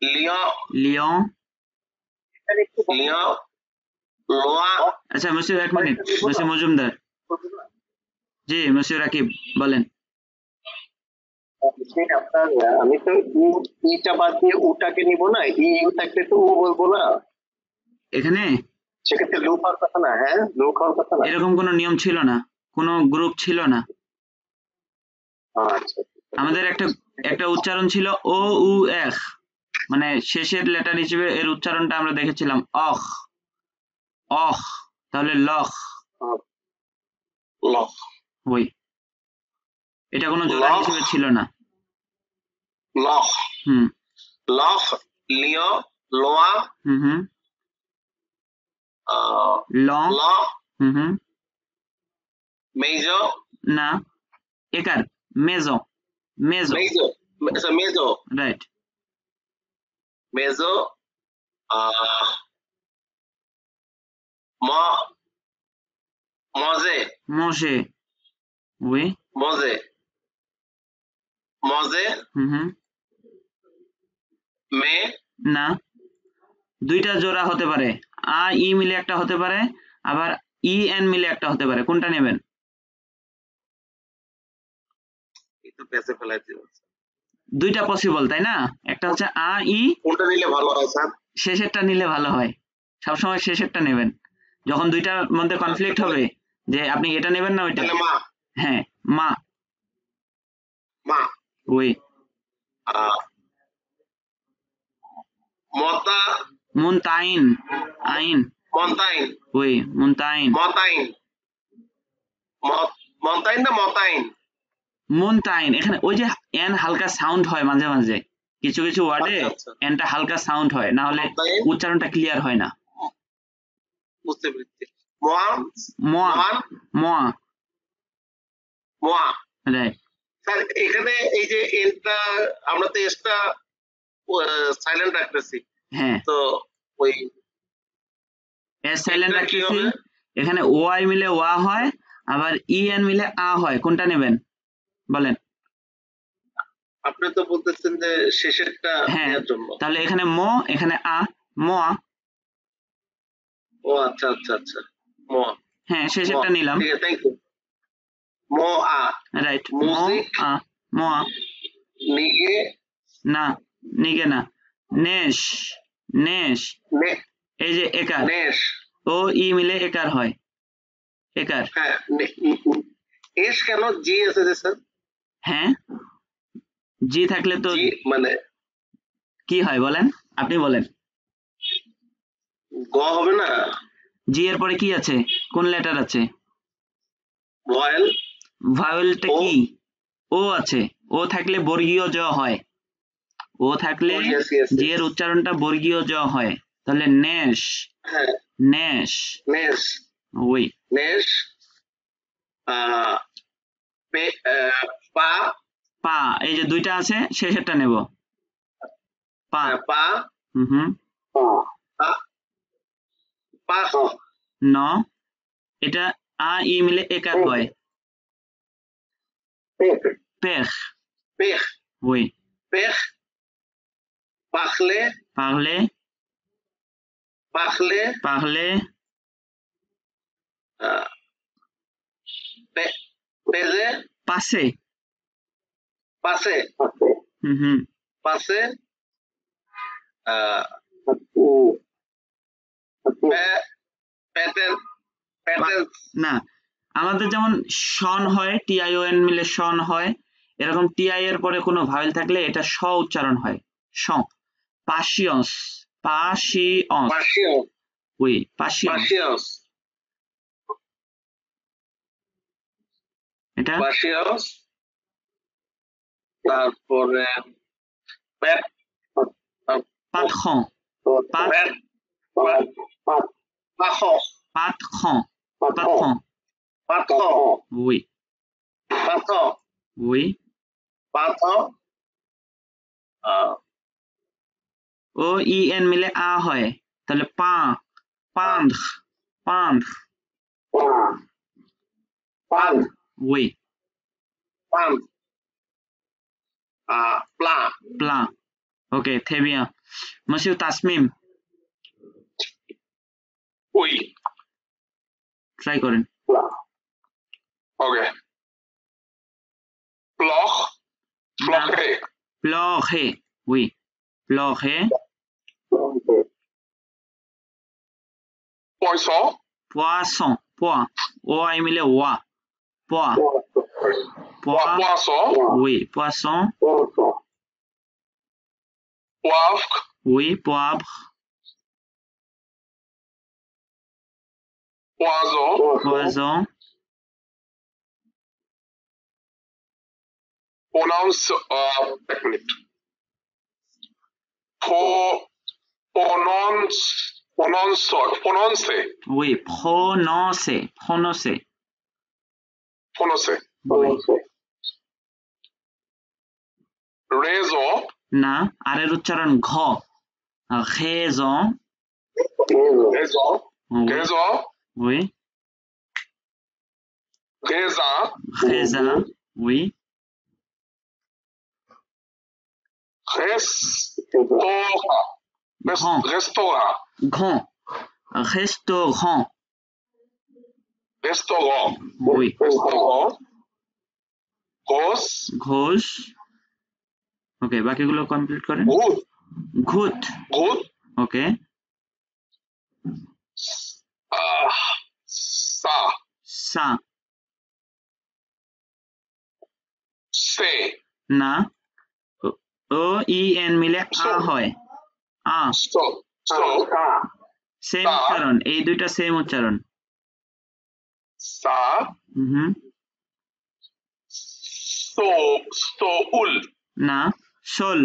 লিও লিওন। লিও লোয়া আচ্ছা মিস্টার, এক মিনিট। মিস্টার মজুমদার। জি মিস্টার রাকিব, বলেন। আপনার আমি তো ইটা বাদ দিয়ে উটাকে নিব না, ইউ থাকলে তো উ বলবো না, এখানে সেক্ষেত্রে লোক হওয়ার কথা না। হ্যাঁ, লোক হওয়ার কথা না। এরকম কোনো নিয়ম ছিল না, কোনো গ্রুপ ছিল না। আচ্ছা, আমাদের একটা উচ্চারণ ছিল ও উ এখ, মানে শেষের লেটার হিসেবে এর উচ্চারণটা আমরা দেখেছিলাম অখ। অখ, তাহলে লখ। লখ ওই, এটা কোনো জোড়া লখ। হিসেবে ছিল না। লখ হুম। লখ লিও লোয়া হুম। লং। ল হুম। মেজো না, একার। মেজো। মেজো। মেজো মেজো রাইট। মেজো ম মজে মোশে। ওই। মজে মজে হুম। মে না, দুইটা জোড়া হতে পারে। আ ই মিলে একটা হতে পারে, আবার ই এন মিলে একটা হতে পারে। কোনটা নেবেন? একটু পেছে ফেলাইতে দুইটা পসিবল, তাই না? একটা হচ্ছে আ ই, কোনটা নিলে ভালো হয় স্যার? শেষেরটা নিলে ভালো হয়। সবসময় শেষেরটা নেবেন। যখন দুইটার মধ্যে কনফ্লিক্ট হবে যে আপনি এটা নেবেন না ওইটা। তাহলে মা হ্যাঁ, মা। মা ওই। মতা মুনতাইন। আইন। মন্তাইন ওই, মুনতাইন। মতাইন মন্তাইন না মতাইন? মুনতাইন। এখানে ওই যে এন হালকা সাউন্ড হয় মাঝে মাঝে, কিছু কিছু ওয়ার্ডে আচ্ছা, আচ্ছা। এনটা হালকা সাউন্ড হয়, না হলে মতাইন। উচ্চারণটা ক্লিয়ার হয় না। বুঝতে পেরেছি। মোয়ান মোয়া। মোয়ান মোয়া। মোয়া রাইট। স্যার এখানে এই যে এনটা আমরা তো এসটা সাইলেন্ট রাখতেছি, হ্যাঁ, তো ওই এস সাইলেন্ট এটা কি রাখতেছি। হবে? এখানে ও আই মিলে ওয়া হয়, আবার ই এন মিলে আ হয়। কোনটা নেবেন বলেন? আপনি তো বলতেছেন যে শেষেরটা হ্যাঁ, নেওয়ার জন্য। তাহলে এখানে ম, এখানে আ। মোয়া। ও আচ্ছা আচ্ছা আচ্ছা। মোয়া হ্যাঁ, শেষেরটা নিলাম। ঠিক আছে, থ্যাংক ইউ। মোয়া রাইট। মিউজিক আ। মোয়া। নিগে না, নিগে না। নেশ। নেশ। নে এই যে একার, নেশ। ও ই মিলে একার হয়। একার। হ্যাঁ এস কেন জি এসেছে স্যার? হ্যাঁ, জি থাকলে তো জি মানে কি হয় বলেন, আপনি বলেন। গ হবে না, জি এর পরে কি আছে, কোন লেটার আছে? ভয়েল। ভাওয়েলটা ও। কি? ও আছে, ও থাকলে বর্গীয় জ হয়, ও থাকলে yes, yes, জি yes. এর উচ্চারণটা বর্গীয় জ হয়, তাহলে নেশ, হ্যাঁ, নেশ। নেশ। ওই নেশ। আহ, পা। পা, এই যে দুইটা আছে শেষেরটা নেব, পা। পা। হুম। পাখ। ন, এটা আ ই মিলে একার হয়, পেখ। পেখ। ওই পেখ। পাখলে। পাগলে, পাখলে। পাগলে, আহ, পেজে। পাশে। পাশে। হুম। পাশে। আহ, প্যাটেন। প্যাটেন। না, আমাদের যেমন শন হয়, টিআইওএন মিলে শন হয়, এরকম টিআই এর পরে কোনো ভাওয়েল থাকলে এটা স উচ্চারণ হয়, স। পাশিয়স, পাশিয়স, পাশিও। ওই পাশিয়স, পাশিয়স। এটা পাশিয়স। তারপরে প্যাট। পাতখ, পাত, প্যাট। পাখ। পাতখ, পাতখ, পাথ। ওই পাথ। ওই পাথ। ও ই এন মিলে আ হয়, তাহলে পা, পান্থ, পান্থ, পান। ওই পান। প্লা। প্লা। Okay, très bien. Monsieur তাসমিম, উই। ট্রাই করেন। ওকে। প্লখ। প্লখে। প্লখে, oui, প্লখে। পয়সন। Poisson, পোয়া, ও আই মিলে ওয়া, পোয়া, পোয়া, পোয়াসন। oui, poisson, পোয়াভ্র। oui, poivre, পোয়াজন। poison, pronounce. এক মিনিট। প্রোনাউন্স। প্রোনাউন্সে। oui, prononcer, prononcer, প্রোনাউন্সে। oui. রেজো। না, আরের উচ্চারণ ঘ, raison, রেজো। oui, রেজো। oui, Reza. raisin, oui, রেস্তোরা। grand, রেস্তোরা। grand, restaurant, রেস্তোরাঁ। oui, রেস্তোরাঁ। গোস। ঘোষ। ওকে, বাকিগুলো কমপ্লিট করেন। ঘুত। ঘুত, ঘুত। ওকে, সা। সা। সে। না, ও ই এন মিলে আ হয়, আ, সো। সো। সেম সা। উচ্চারণ, এই দুইটা সেম উচ্চারণ। সা। হুম। সো। সোউল। না, শোল,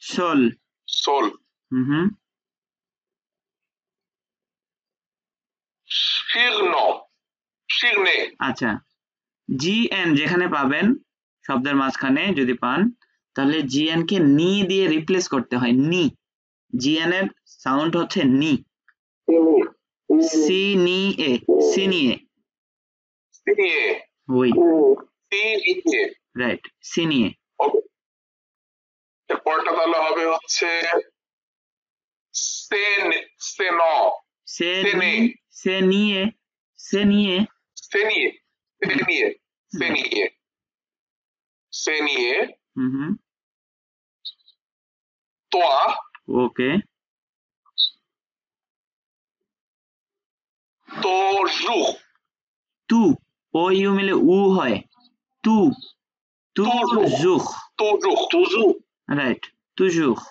শোল। সোল। হুম। শীর্ণ। শীর্ণে। আচ্ছা, জি এন যেখানে পাবেন শব্দের মাঝখানে যদি পান, তাহলে জি এন কে নি দিয়ে রিপ্লেস করতে হয়, নি। জি এন এর সাউন্ড হচ্ছে নি, সি নি এ, সি নিয়ে, সিনিয়ে। ওই সিনিয়ে। রাইট, সি নিয়ে। ওকে। এরপরটা তাহলে হবে হচ্ছে সেন। সেন। সে সেনে। সে নিয়ে, সে নিয়ে, সেনিয়ে। সেনিয়ে। সেনিয়ে। সেনিয়ে। হুম। তোয়া। ওকে, তোজু। তু, ও ইউ মিলে উ হয়, তু, toujours, toujours, right, toujours,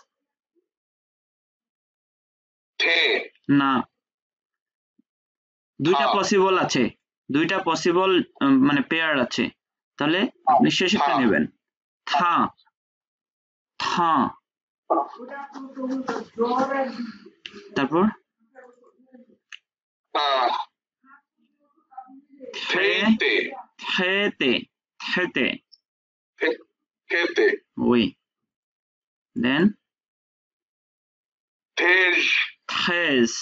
the, না, দুইটা হ্যাঁ। পসিবল আছে, দুইটা পসিবল মানে পেয়ার আছে, তাহলে আপনি শেষেরটা হ্যাঁ। নেবেন, থা, থা, তারপর থেইতে, খেতে, খেতে, খেতে, oui, then থেজ, treize,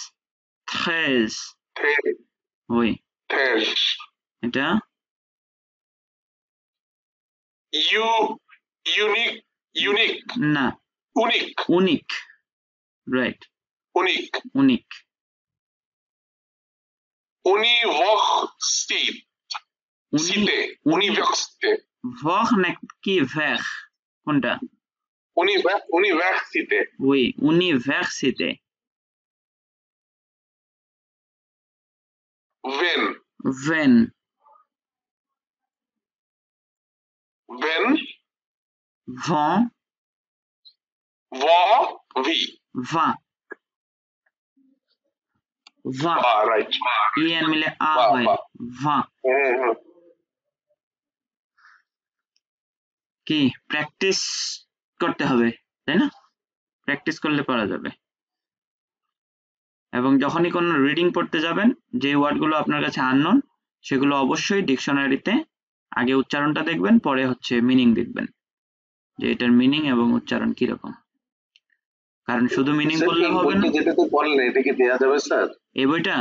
treize, থেজ, oui, থেজ, এটা ইউনিক, ইউনিক, না, উনিক, unique, right, উনিক, unique, université, সিতে, université, voir নাকি vers, কোনটা? université, Oui, université, ven, ven, ven, vent, va, vi, va, va, right, en মিলে আ va, হয়, va. va, হুম, কি প্র্যাকটিস করতে হবে, তাই না? প্র্যাকটিস করলে পারা যাবে। এবং যখনই কোনো রিডিং পড়তে যাবেন, যে ওয়ার্ডগুলো আপনার কাছে আননোন সেগুলো অবশ্যই ডিকশনারিতে আগে উচ্চারণটা দেখবেন, পরে হচ্ছে মিনিং দেখবেন যে এটার মিনিং এবং উচ্চারণ কিরকম। কারণ শুধু মিনিং স্যার, করলে এই হবে না। বইটা যেটা তো বললেন এটা কি দেয়া যাবে স্যার? এই বইটা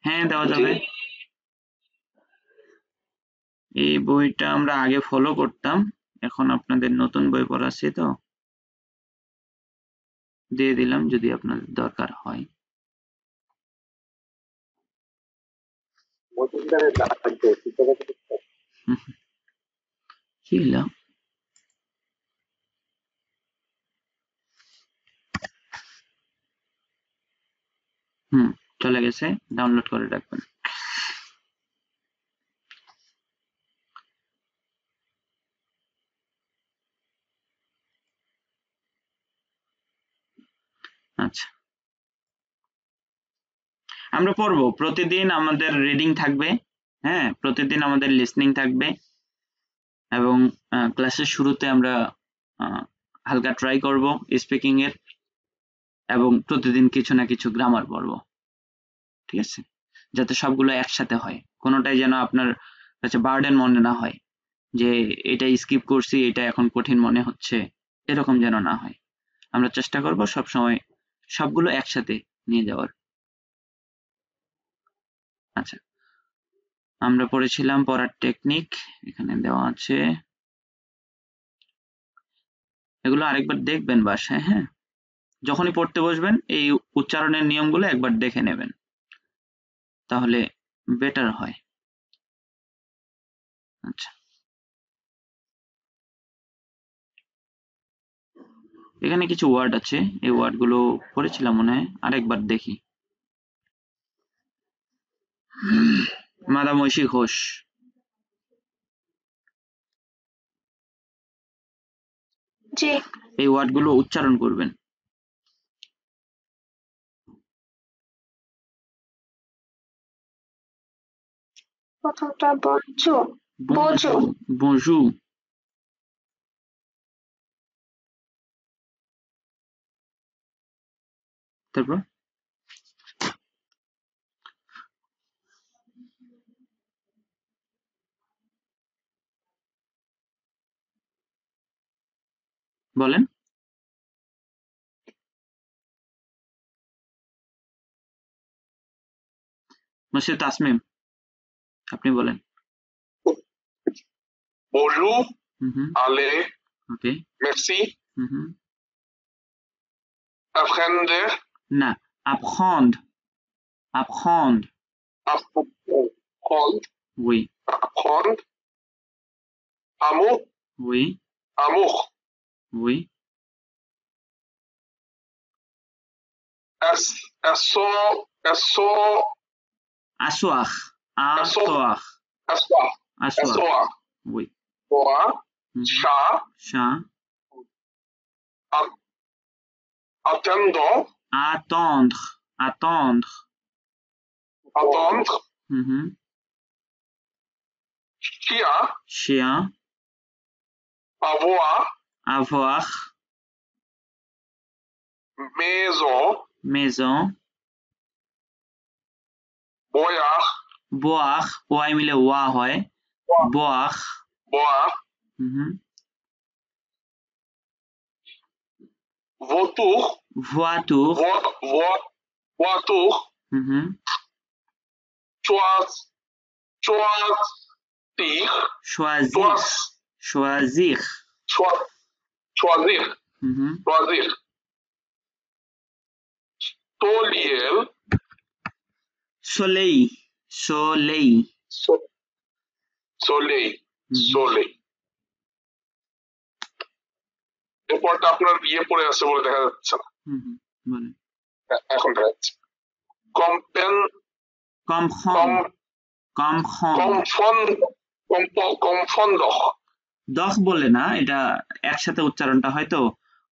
হ্যাঁ দেওয়া জি। যাবে। এই বইটা আমরা আগে ফলো করতাম, এখন আপনাদের নতুন বই পড়াচ্ছি তো দিয়ে দিলাম যদি আপনাদের দরকার হয়। কি হলো? চলে গেছে, ডাউনলোড করে রাখবেন। আচ্ছা, আমরা পড়বো প্রতিদিন, আমাদের রিডিং থাকবে, হ্যাঁ প্রতিদিন আমাদের লিসনিং থাকবে, এবং ক্লাসের শুরুতে আমরা হালকা ট্রাই করব স্পিকিং এর, এবং প্রতিদিন কিছু না কিছু গ্রামার পড়বো, ঠিক আছে? যাতে সবগুলো একসাথে হয়, কোনোটাই যেন আপনার কাছে বার্ডেন মনে না হয় যে এটা স্কিপ করছি, এটা এখন কঠিন মনে হচ্ছে, এরকম যেন না হয়। আমরা চেষ্টা করব সব সময় সবগুলো একসাথে নিয়ে যাওয়ার। আচ্ছা, আমরা পড়েছিলাম পড়ার টেকনিক, এখানে দেওয়া আছে, এগুলো আরেকবার দেখবেন বাসায়, হ্যাঁ যখনই পড়তে বসবেন এই উচ্চারণের নিয়মগুলো একবার দেখে নেবেন, তাহলে বেটার হয়। আচ্ছা, এখানে কিছু ওয়ার্ড আছে, এই ওয়ার্ডগুলো পড়েছিলাম মনে হয়, আরেকবার দেখি। মাদাম ঐশী ঘোষ, জি, এই ওয়ার্ডগুলো উচ্চারণ করবেন। প্রথমটা বজ্জু, বোঝো, বজু, তারপর বলেন। monsieur তাসমিম, আপনি বলেন। bonjour, হুম, allez, ওকে, merci, হুম, apprendre, না, apprendre, apprendre, apprendre, oui, apprendre, amour, oui, amour, oui, asseoir, asseoir, asseoir, asseoir, asseoir, asseoir, oui, boire, chat, Cha. attendre, Attendre. Attendre. attendre, chien, Chien. avoir, Avoir. maison, Maison. boire, Boire. ওয়াই মিলে ওয়া হয়। Boire. boire, vautour, Voiture. voiture, choisir, Choisir. Choisir. choisir, choisir, taulier, Soleil. Soleil. soleil, soleil. এরপরটা আপনার পড়ে আছে বলে দেখা যাচ্ছে না, বলেন। এখন দেখা যাচ্ছে। Comprendre. Comprendre. confondre, দখ বলে না, এটা একসাথে উচ্চারণটা হয়তো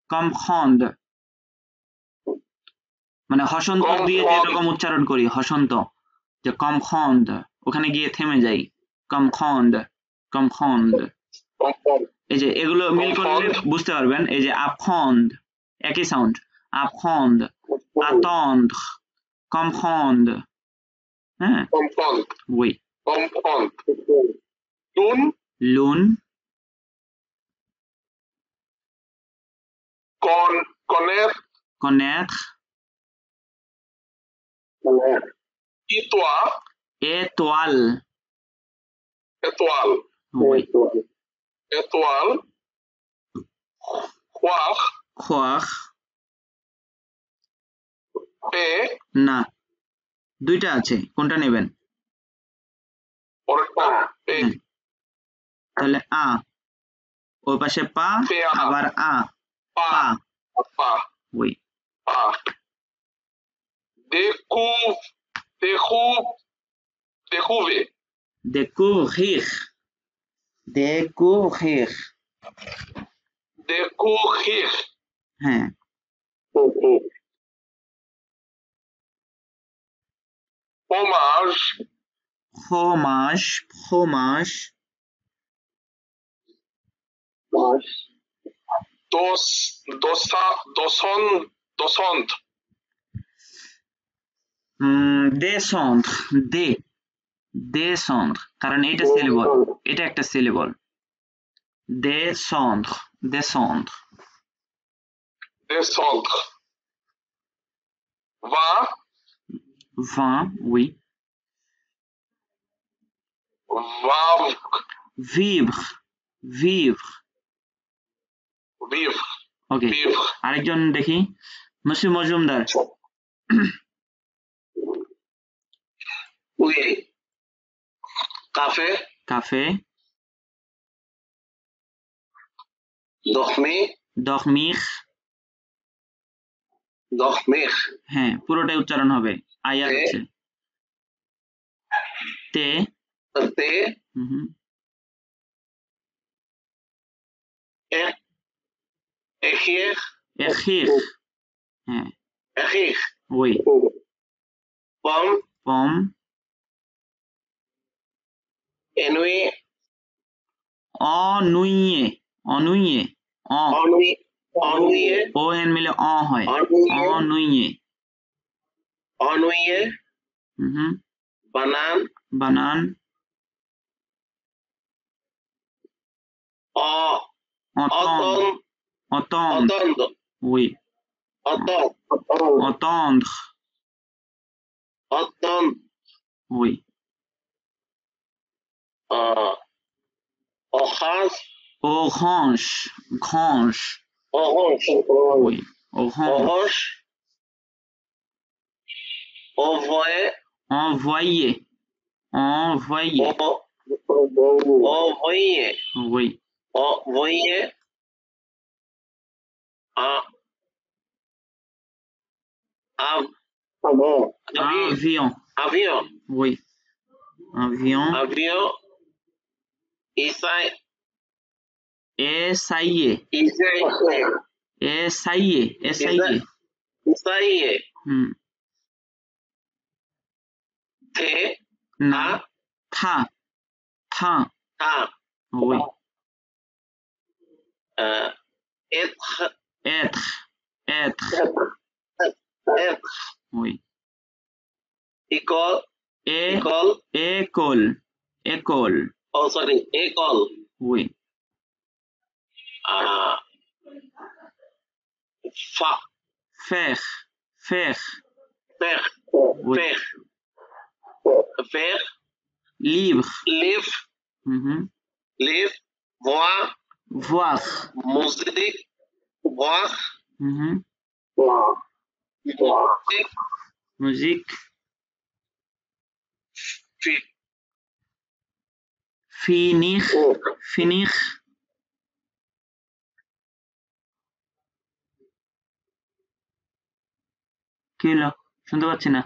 comprendre, মানে হসন্ত দিয়ে যেরকম উচ্চারণ করি, হসন্ত, যে comprendre, ওখানে গিয়ে থেমে যাই। comprendre. comprendre. এই যে এগুলো মিল করলে বুঝতে পারবেন, এই যে apprendre একই সাউন্ড, apprendre, attendre, comprendre. হ্যাঁ, comprendre, oui. comprendre. Lune, Lune. connaître, Connaître. étoile, Étoile. étoile, Oui. étoile, croire, Croire. paix, না, দুইটা আছে, কোনটা নেবেন? পরেরটা paix, হ্যাঁ, তাহলে আ, ওই পাশে পা, আবার আ, পা। pas, Oui. pas. Découvrir, Découvrir. Découvrir. découvrir, হ্যাঁ, fromage, fromage. Fromage. descendre, Descendre. Descendre, কারণ এটা সিলেবল, এটা একটা syllable. Descendre. Descendre. descendre, Vin. Oui. Vivre. Vivre. vivre, ওকে, vivre, আরেকজন দেখি, মুসলিম Majumdar. Oui. Café, Café. dormir, Dormir. dormir, হ্যাঁ, পুরোটাই উচ্চারণ হবে, আয়া তে। আছে। তে। thé, écrire, Écrire. হ্যাঁ, écrire, oui. pomme, Pomme. ennuyer, Ennuyer. Ennuyer. ennuyer, ও এন মিলে অ হয়, ennuyer, ennuyer. ennuyer, banane, Banane. Entendre. Entendre. entendre, Oui. entendre, Entendre. entendre, Oui. orange, Orange. Grange. orange, Oui. Orange. orange, envoyer, Envoyer. Envoyer. envoyer, Oui. envoyer, Avion. avion, Oui. Avion. avion, एसाइए एसाइए एसाइए ইসাইয়ে थे ना था था था वही être être être être वही école ए école école école oh sorry école oui fa faire faire faire oui faire faire libre live live voir voir musique voir musique musique fi- finir finir কি হলো শুনতে পাচ্ছি না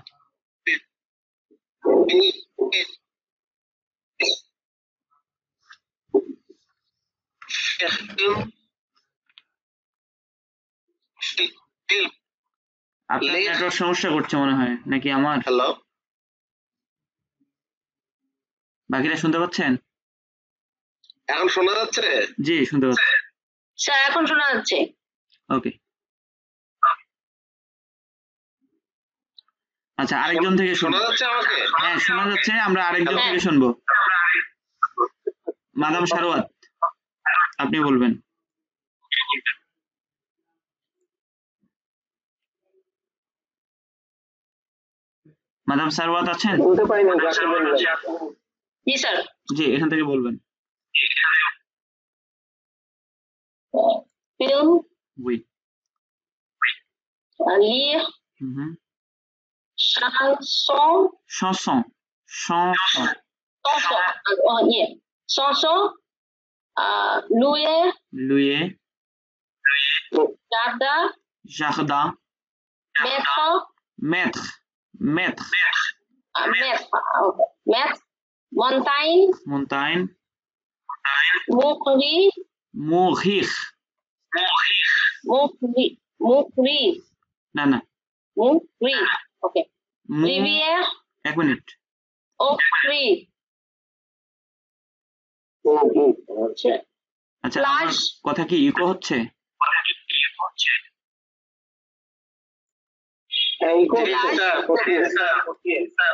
আপনার Live. Network সমস্যা করছে মনে হয় নাকি আমার হ্যালো বাকিরা শুনতে পাচ্ছেন এখন শোনা যাচ্ছে জি শুনতে পাচ্ছি স্যার এখন শোনা যাচ্ছে। ওকে আচ্ছা আরেকজন থেকে শোনা শুনবো যাচ্ছে আমাকে হ্যাঁ শোনা যাচ্ছে আমরা আরেকজন হ্যাঁ। থেকে শুনবো মাদাম সারওয়াত আপনি বলবেন মাদাম সারওয়াত আছেন বলতে পারি না যাকে বললেন জি স্যার। জি এখান থেকে বলবেন film oui lire chanson chanson chanson chanson yeah chanson louer louer jardin jardin mettre mettre mettre mettre montagne montagne mourir mourir mourir না না mourir okay Mou- rivière এক মিনিট offrir আচ্ছা আমার Plage. কথা কি ইকো হচ্ছে এই জি, স্যার, জি, sir.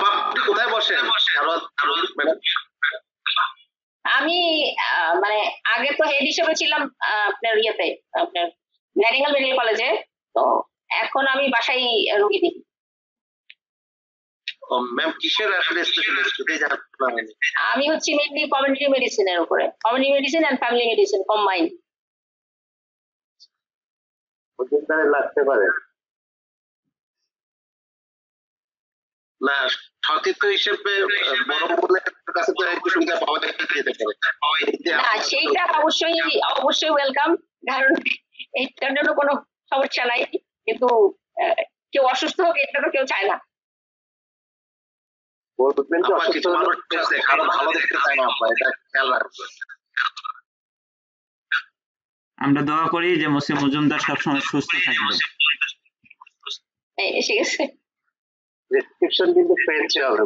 আপনি কোথায় বসেন আমি মানে আগে তো হেড হিসেবে ছিলাম আপনার ইয়েতে আপনার ন্যাশনাল মেডিকেল কলেজে, তো এখন আমি বাসায় রুগী দিই। ম্যাম কিসের আসলে স্পেশালিস্ট যদি জানতে হয়নি আমি হচ্ছে মেইনলি কমিউনিটি মেডিসিনের উপরে, community medicine and family medicine combine. ওদিনকারে লাগতে পারে না সতীর্থ হিসেবে বড় বলের কাছে তো একটু সুবিধা পাওয়া যেতে পারে না সেইটা অবশ্যই অবশ্যই ওয়েলকাম, কারণ এইটার জন্য কোনো সমস্যা নাই, কিন্তু কেউ অসুস্থ হোক এটা তো কেউ চায় না। বলবেন যে অসুস্থ মানুষ আছে কারো ভালো দেখতে চায় না আপা, এটা খেয়াল রাখবেন। আমরা দোয়া করি যে মুসলিম মজুমদার সবসময় সুস্থ থাকবে। এসে গেছে। প্রেসক্রিপশন কিন্তু পেয়েছে হবে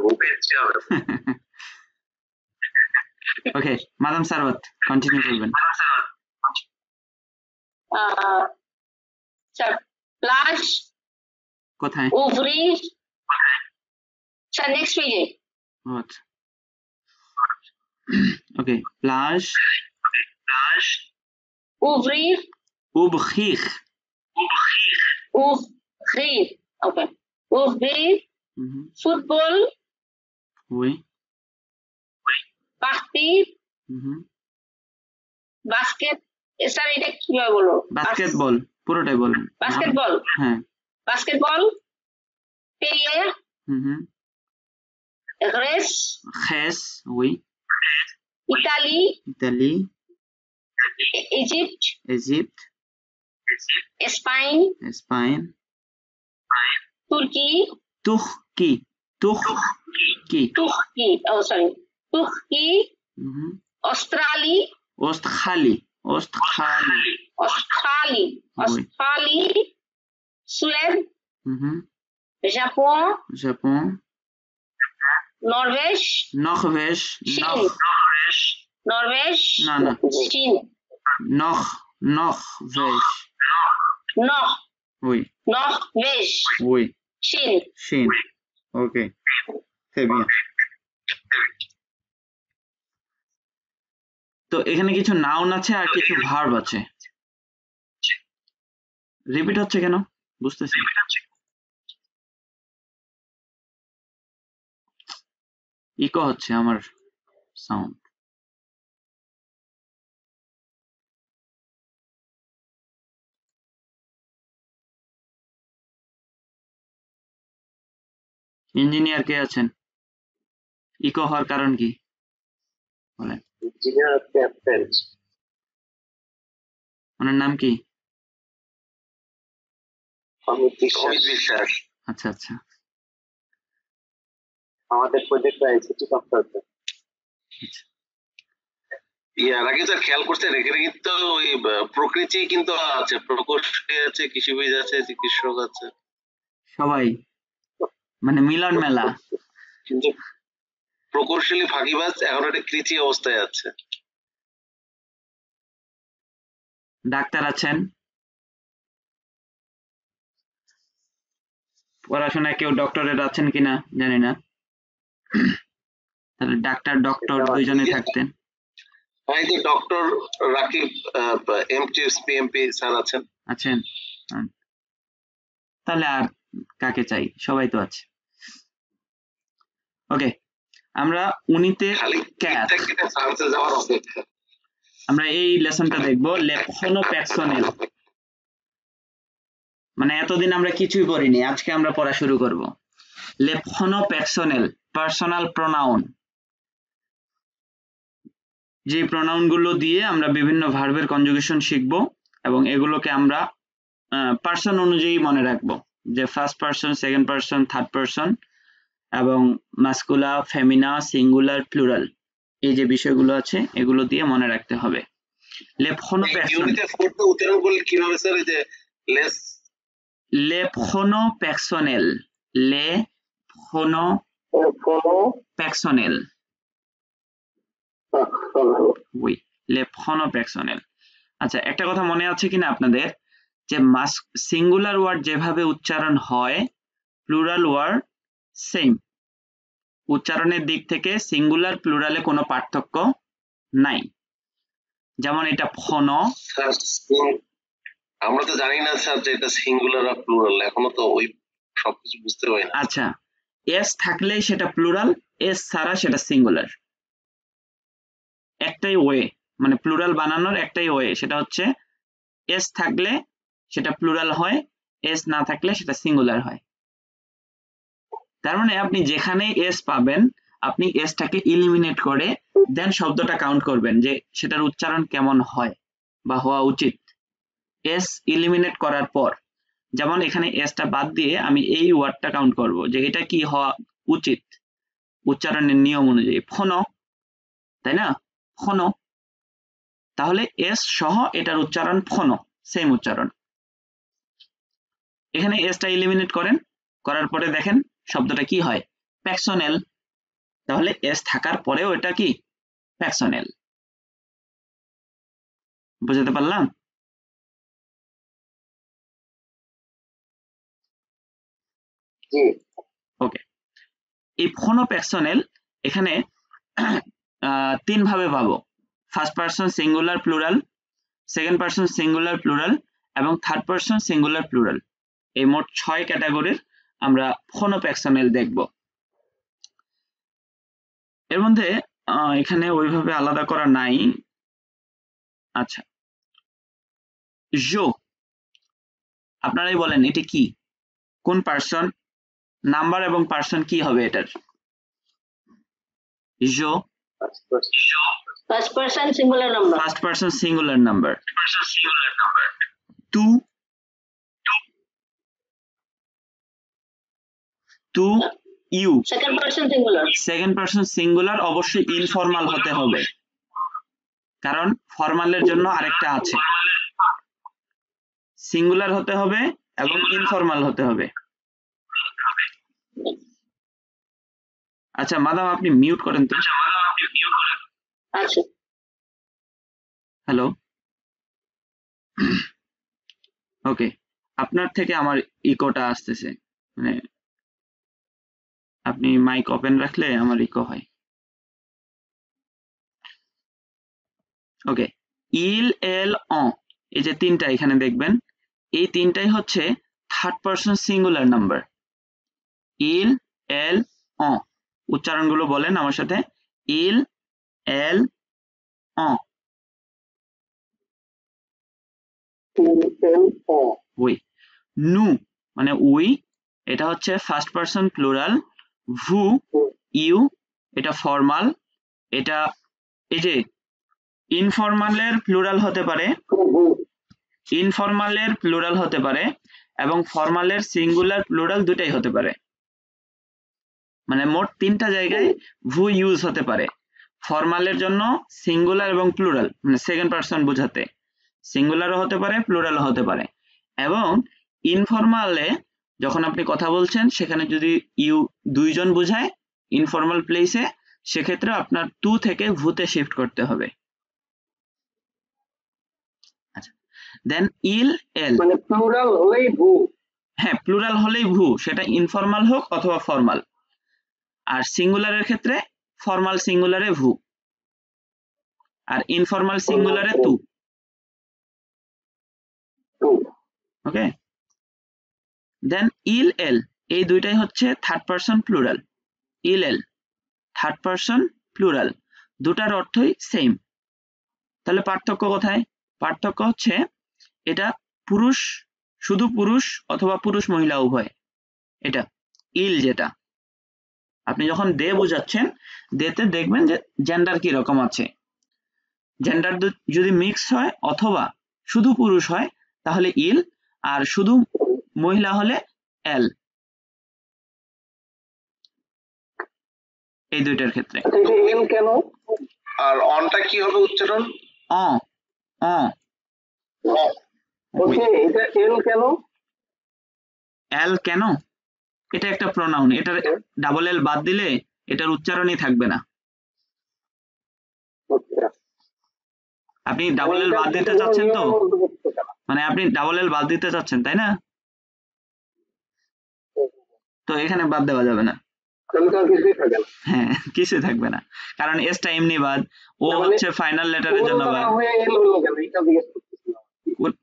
ওকে মাদাম সারওয়াত কন্টিনিউ করবেন। স্যার প্লাস কোথায় ওভারি স্যার নেক্সট পেজে। আচ্ছা ওকে প্লাজ Ouvrir. Ouvrir. Ouvrir. Okay. Ouvrir. Football. Oui. Partir. Basket. Sir এটা কিভাবে বলবো? বাস্কেটবল পুরোটাই বলুন। বাস্কেটবল। হ্যাঁ। বাস্কেটবল। পেরিয়ে। Grèce. Grèce, oui. Italie. Italie. Égypte. Égypte. Espagne. Espagne. Turquie. Turquie. Turquie. Turquie. Oh, sorry. Turquie. Australie. Australie. Australie. Australie. Oui. Australie. Suède. Japon. Japon. Norvège. Norvège. Chine. Norvège. Non, non. Chine. Norvège. Nord. Oui. Norvège. Oui. Chine. Chine. Ok. Très bien. তো এখানে কিছু noun আছে আর কিছু verb আছে। Repeat হচ্ছে কেন বুঝতেছি। Eco হচ্ছে আমার সাউন্ড। ইঞ্জিনিয়ার কে আছেন? ইকো হওয়ার কারণ কি বলেন? Engineer captain. ওনার নাম কি? অমিত বিশ্বাস। আচ্ছা আচ্ছা। আমাদের প্রজেক্ট আইসিটি কনসালটেন্ট। আগে স্যার খেয়াল করছেন এখানে কিন্তু ওই প্রকৃতি কিন্তু আছে, প্রকৌশলী আছে, কৃষিবিদ আছে, চিকিৎসক আছে, সবাই মানে মিলন মেলা। কিন্তু প্রকৌশলী ফাঁকিবাজ এখন একটা কৃষি অবস্থায় আছে। ডাক্তার আছেন, পড়াশোনায় কেউ ডক্টরেট আছেন কিনা জানি না, তাহলে ডাক্তার ডক্টর দুইজনে থাকতেন। এই যে ডক্টর রাকিব এমপি স্যার আছেন। আছেন, তাহলে আর কাকে চাই, সবাই তো আছে। ওকে, আমরা উনিতে আমরা এই লেসনটা দেখবো লেপফোনোপ্যাক্সোনেল। মানে এতদিন আমরা কিছুই পড়িনি, আজকে আমরা পড়া শুরু করব। লেপফোনোপ্যাক্সোনেল পার্সোনাল প্রোনাউন, যে প্রোনাউন গুলো দিয়ে আমরা বিভিন্ন ভার্বের কনজুগেশন শিখব এবং এগুলোকে আমরা পার্সন অনুযায়ী মনে রাখবো, যে first person, second person, third person এবং মাস্কুলা, ফেমিনা, সিঙ্গুলার, প্লুরাল, এই যে বিষয়গুলো আছে এগুলো দিয়ে মনে রাখতে হবে। লেপফোনোপ্যাক্সোনেল উচ্চারণ করলে কিভাবে স্যার? এই যে লেপফোনোপ্যাক্সোনেল, লেপফোনোপ্যাক্সোনেল, উই লেপফোনোপ্যাক্সোনেল। আচ্ছা, একটা কথা মনে আছে কিনা আপনাদের, যে সিঙ্গুলার ওয়ার্ড যেভাবে উচ্চারণ হয় প্লুরাল ওয়ার্ড সেম, উচ্চারণের দিক থেকে সিঙ্গুলার প্লুরালে কোনো পার্থক্য নাই। যেমন এটা ফোনো, আমরা তো জানি না স্যার যে এটা সিঙ্গুলার আর প্লুরাল, এখনো তো ওই সবকিছু বুঝতে পারি না। আচ্ছা, এস থাকলেই সেটা প্লুরাল, এস ছাড়া সেটা সিঙ্গুলার। একটাই ওয়ে, মানে প্লুরাল বানানোর একটাই ওয়ে, সেটা হচ্ছে এস থাকলে সেটা প্লুরাল হয়, এস না থাকলে সেটা সিঙ্গুলার হয়। তার মানে আপনি যেখানে এস পাবেন আপনি এসটাকে ইলিমিনেট করে দেন শব্দটা কাউন্ট করবেন যে সেটার উচ্চারণ কেমন হয় বা হওয়া উচিত। এস ইলিমিনেট করার পর, যেমন এখানে এসটা বাদ দিয়ে আমি এই ওয়ার্ডটা কাউন্ট করব যে এটা কি হওয়া উচিত উচ্চারণের নিয়ম অনুযায়ী, ফোনো, তাই না? ফোনো, তাহলে এস সহ এটার উচ্চারণ ফোনো, সেম উচ্চারণ। এখানে এসটা ইলিমিনেট করেন, করার পরে দেখেন শব্দটা কি হয়, প্যাক্সোনেল। তাহলে এস থাকার পরেও এটা কি প্যাক্সোনেল। বুঝতে পারলাম? ওকে, এই ফোনোপ্যাক্সোনেল এখানে তিন ভাবে পাবো, first person, singular, plural. Second person singular plural এবং থার্ড পারসন সিঙ্গুলার প্লুরাল, এই মোট 6 ক্যাটাগরির আমরা ফোনোপ্যাকসোনাল দেখব। এর মধ্যে এখানে ওইভাবে আলাদা করা নাই। আচ্ছা, জো, আপনারাই বলেন এটি কি, কোন পারসন, নাম্বার এবং পারসন কি হবে এটার? জো first person singular number. First person singular number. টু, টু you second person singular. Second person singular, অবশ্যই ইনফর্মাল হতে হবে, কারণ ফর্মালের জন্য আরেকটা আছে। সিঙ্গুলার হতে হবে এবং ইনফর্মাল হতে হবে। আচ্ছা মাদাম, আপনি মিউট করেন তো। আচ্ছা, হ্যালো, ওকে, আপনার থেকে আমার ইকোটা আসতেছে, মানে আপনি মাইক ওপেন রাখলে আমার ইকো হয়। ওকে, ইল, এল, অ, এই যে তিনটা এখানে দেখবেন, এই তিনটাই হচ্ছে থার্ড পারসন সিঙ্গুলার নাম্বার। ইল, এল, অ, উচ্চারণগুলো বলেন আমার সাথে। ইল, এল, অ, উই। নু মানে উই, এটা হচ্ছে ফার্স্ট পারসন প্লুরাল। ভু, ইউ, এটা ফর্মাল। এটা এই যে ইনফর্মালের প্লুরাল হতে পারে, ইনফর্মালের প্লুরাল হতে পারে এবং ফর্মালের সিঙ্গুলার প্লুরাল দুটাই হতে পারে। মানে মোট তিনটা জায়গায় ভু ইউজ হতে পারে। ফর্মালের জন্য সিঙ্গুলার এবং প্লুরাল, মানে সেকেন্ড পারসন বোঝাতে সিঙ্গুলারও হতে পারে, প্লুরালও হতে পারে। এবং ইনফর্মালে যখন আপনি কথা বলছেন সেখানে যদি ইউ দুইজন বোঝায় ইনফর্মাল প্লেসে, সেক্ষেত্রে আপনার টু থেকে ভুতে শিফট করতে হবে। আচ্ছা, দেন ইল, এল, মানে প্লুরাল হলেই ভু। হ্যাঁ প্লুরাল হলেই ভু, সেটা ইনফর্মাল হোক অথবা ফর্মাল। আর সিঙ্গুলারের ক্ষেত্রে ফর্মাল সিঙ্গুলারে ভু আর ইনফর্মাল সিঙ্গুলারে তু। ওকে, দেন ইল, এল, এই দুইটাই হচ্ছে থার্ড পারসন প্লুরাল। ইল, এল থার্ড পারসন প্লুরাল, দুটার অর্থই সেম। তাহলে পার্থক্য কোথায়? পার্থক্য হচ্ছে এটা পুরুষ, শুধু পুরুষ অথবা পুরুষ মহিলা উভয়। এটা ইল, যেটা আপনি যখন দে বোঝাচ্ছেন, দেতে দেখবেন যে জেন্ডার কি রকম আছে। জেন্ডার যদি মিক্স হয় অথবা শুধু পুরুষ হয় তাহলে ইল, আর শুধু মহিলা হলে এল, এই দুইটার ক্ষেত্রে। এটা এল কেন? আর অনটা কি হবে উচ্চারণ? অ, অ, ওকে, এটা এল কেন? এল কেন? এটা একটা প্রোনাউন, এটার ডাবল এল বাদ দিলে এটার উচ্চারণই থাকবে না। আচ্ছা, আপনি ডাবল এল বাদ দিতে চাচ্ছেন তো, মানে আপনি ডাবল এল বাদ দিতে চাচ্ছেন তাই না? তো এখানে বাদ দেওয়া যাবে না। তাহলে তো আর কিছুই থাকে না। হ্যাঁ, কিছু থাকবে না, কারণ এসটা এমনি বাদ, ও মানে হচ্ছে ফাইনাল লেটারের জন্য ওল না বাদ। হয়ে এল হলো কেন, এটা জিজ্ঞেস করতেছিলাম।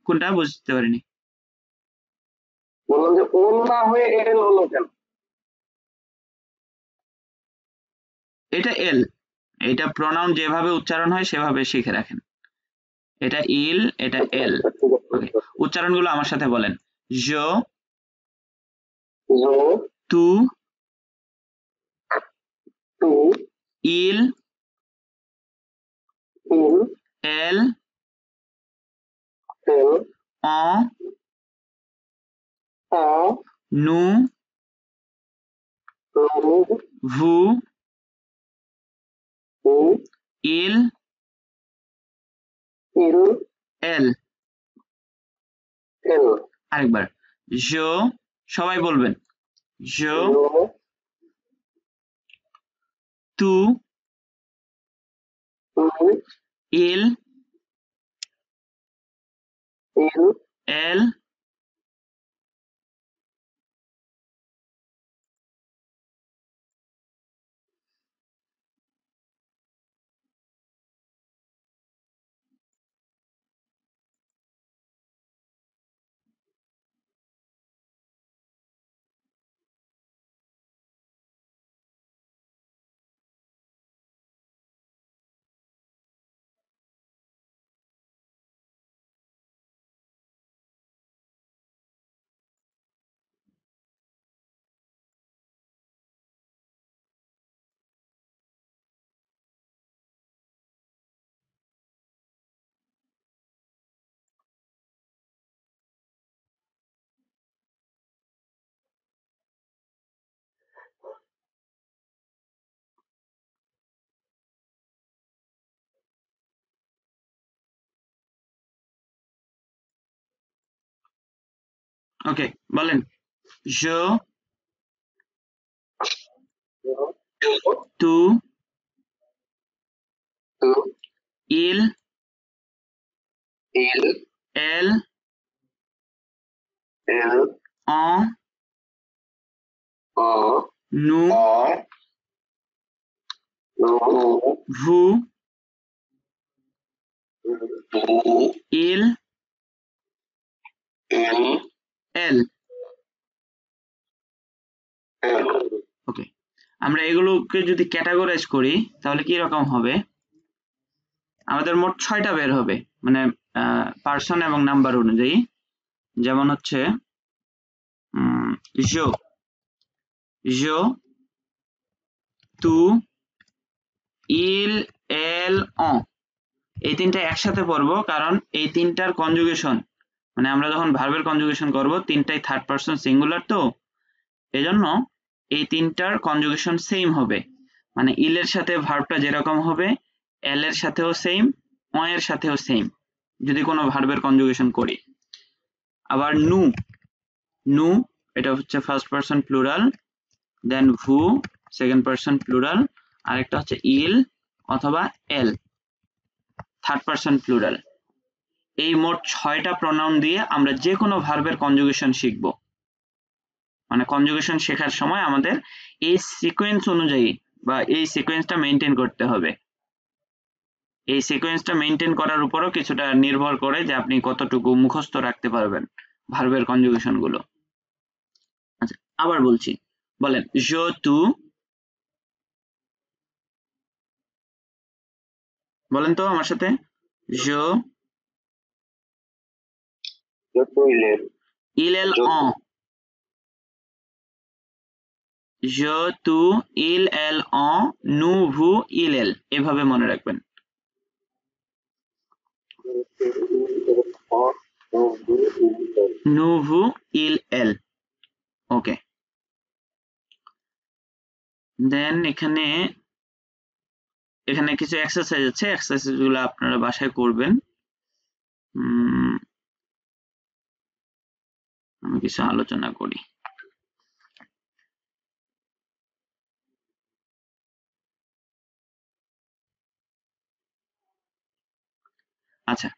কোনটা বুঝতে পারিনি? বললাম যে ওল না হয়ে এল হলো কেন? এটা এল, এটা প্রোনাউন যেভাবে উচ্চারণ হয় সেভাবে শিখে রাখেন। এটা ইল, এটা এল। ওকে, উচ্চারণগুলো আমার সাথে বলেন। জো, জো, তু, টু, ইল, ইল, এল, এল, অ, অ, নু, নু, ভু, উ, ইল, ইল, এল। এল। আরেকবার, জো, সবাই বলবেন। জো, জো, তু, টু, ইল, ইল, এল, ওকে, বলেন je, tu, il, elle, on, nous, vous, il, elle. ওকে, আমরা এগুলোকে যদি ক্যাটাগরাইজ করি তাহলে কি রকম হবে? আমাদের মোট 6টা বের হবে, মানে পার্সন এবং নাম্বার অনুযায়ী। যেমন হচ্ছে je, tu, il, elle, on, এই তিনটা একসাথে পড়বো, কারণ এই তিনটার কনজুগেশন, মানে আমরা যখন ভার্বের কনজুগেশন করব তিনটাই থার্ড পারসন সিঙ্গুলার, তো এজন্য এই তিনটার কনজুগেশন সেম হবে। মানে ইল এর সাথে ভার্বটা যেরকম হবে, এল এর সাথেও সেম, অ এর সাথেও সেম যদি কোনো ভার্বের কনজুগেশন করি। আবার নু, নু এটা হচ্ছে ফার্স্ট পারসন প্লুরাল, দেন ভু সেকেন্ড পারসন প্লুরাল, আরেকটা হচ্ছে ইল অথবা এল থার্ড পারসন প্লুরাল। এই মোট 6টা প্রোনাউন দিয়ে আমরা যে কোনো ভার্বের কনজুগেশন শিখব। মানে কনজুগেশন শেখার সময় আমাদের এই সিকোয়েন্স অনুযায়ী বা এই সিকোয়েন্সটা মেনটেন করতে হবে। এই সিকোয়েন্সটা মেনটেন করার উপরও কিছুটা নির্ভর করে যে আপনি কতটুকু মুখস্থ রাখতে পারবেন ভার্বের কনজুগেশন গুলো। আচ্ছা, আবার বলছি, বলেন je, tu, বলেন তো আমার সাথে, je, il, elle, on, je, tu, il, elle, on, nous, vous, il, elle, এভাবে মনে রাখবেন। nous, vous, il, elle, ওকে। দেন এখানে কিছু এক্সারসাইজ আছে, এক্সারসাইজ গুলো আপনারা বাসায় করবেন। আমি কিছু আলোচনা করি। আচ্ছা,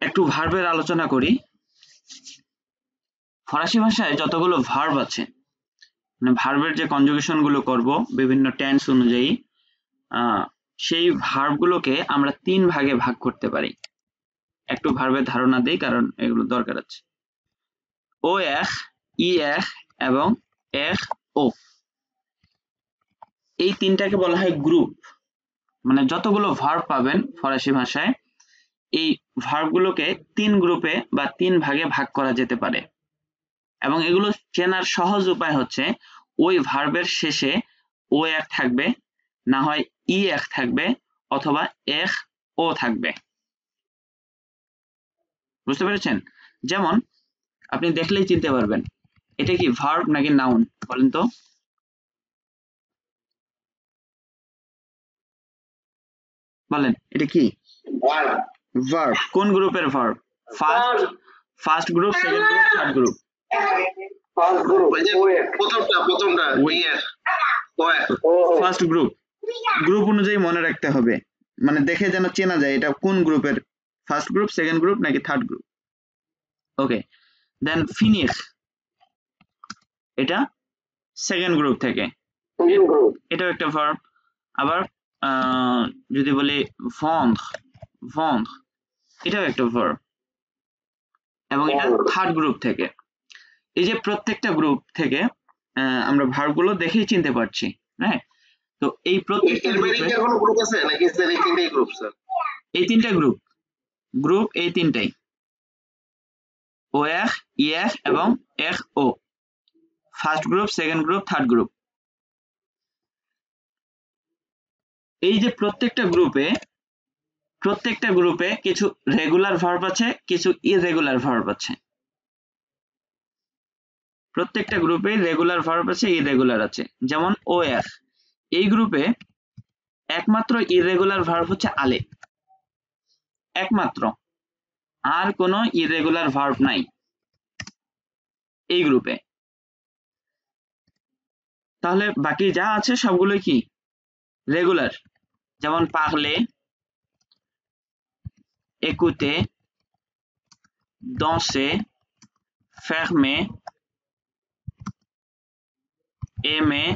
একটু ভার্বের আলোচনা করি। ফরাসি ভাষায় যতগুলো ভার্ব আছে, মানে ভার্বের যে কনজুগেশন গুলো করব বিভিন্ন টেন্স অনুযায়ী, সেই ভার্ব গুলোকে আমরা 3 ভাগে ভাগ করতে পারি। একটু ভার্বের ধারণা দেই কারণ এগুলো দরকার আছে। ও এখ, ই এখ এবং এখ ও, এই তিনটাকে বলা হয় গ্রুপ। মানে যতগুলো ভার্ব পাবেন ফরাসি ভাষায়, এই ভার্ব গুলোকে 3 গ্রুপে বা 3 ভাগে ভাগ করা যেতে পারে। এবং এগুলো চেনার সহজ উপায় হচ্ছে ওই ভার্বের শেষে ও এক থাকবে, না হয় ই এক থাকবে, অথবা এখ ও থাকবে। বুঝতে পেরেছেন? যেমন আপনি দেখলেই চিনতে পারবেন এটা কি ভার্ব নাকি নাউন, বলেন তো। বলেন এটা কি ভার্ব। কোন গ্রুপের verb? First group, second group, third group? প্রথমটা ফার্স্ট গ্রুপ। গ্রুপ অনুযায়ী মনে রাখতে হবে, মানে দেখে যেন চেনা যায় এটা কোন গ্রুপের, ফার্স্ট গ্রুপ, সেকেন্ড গ্রুপ নাকি থার্ড গ্রুপ। ওকে, দেন ফিনিশ, এটা সেকেন্ড গ্রুপ থেকে, এটাও একটা ভার্ব। আবার যদি বলি vendre, vendre, এটাও একটা ভার্ব এবং এটা থার্ড গ্রুপ থেকে। এই যে প্রত্যেকটা গ্রুপ থেকে আমরা ভার্ব গুলো দেখেই চিনতে পারছি, হ্যাঁ। তো এই প্রত্যেকটা গ্রুপ আছে নাকি স্যার? এই তিনটাই গ্রুপ স্যার? এই তিনটা গ্রুপ এই তিনটাই, ও এখ, ই এখ এবং এখ ও, first group, second group, third group. এই যে প্রত্যেকটা গ্রুপে কিছু রেগুলার ভার্ব আছে, কিছু ইররেগুলার ভার্ব আছে। প্রত্যেকটা গ্রুপে রেগুলার ভার্ব আছে, ইররেগুলার আছে। যেমন ও এখ, এই গ্রুপে একমাত্র ইররেগুলার ভার্ব হচ্ছে আলে, একমাত্র, আর কোনো ইররেগুলার ভার্ব নাই। এই গ্রুপে। তাহলে বাকি যা আছে সবগুলোই কি রেগুলার, যেমন পারলে, একুতে, danser, fermer, aimer,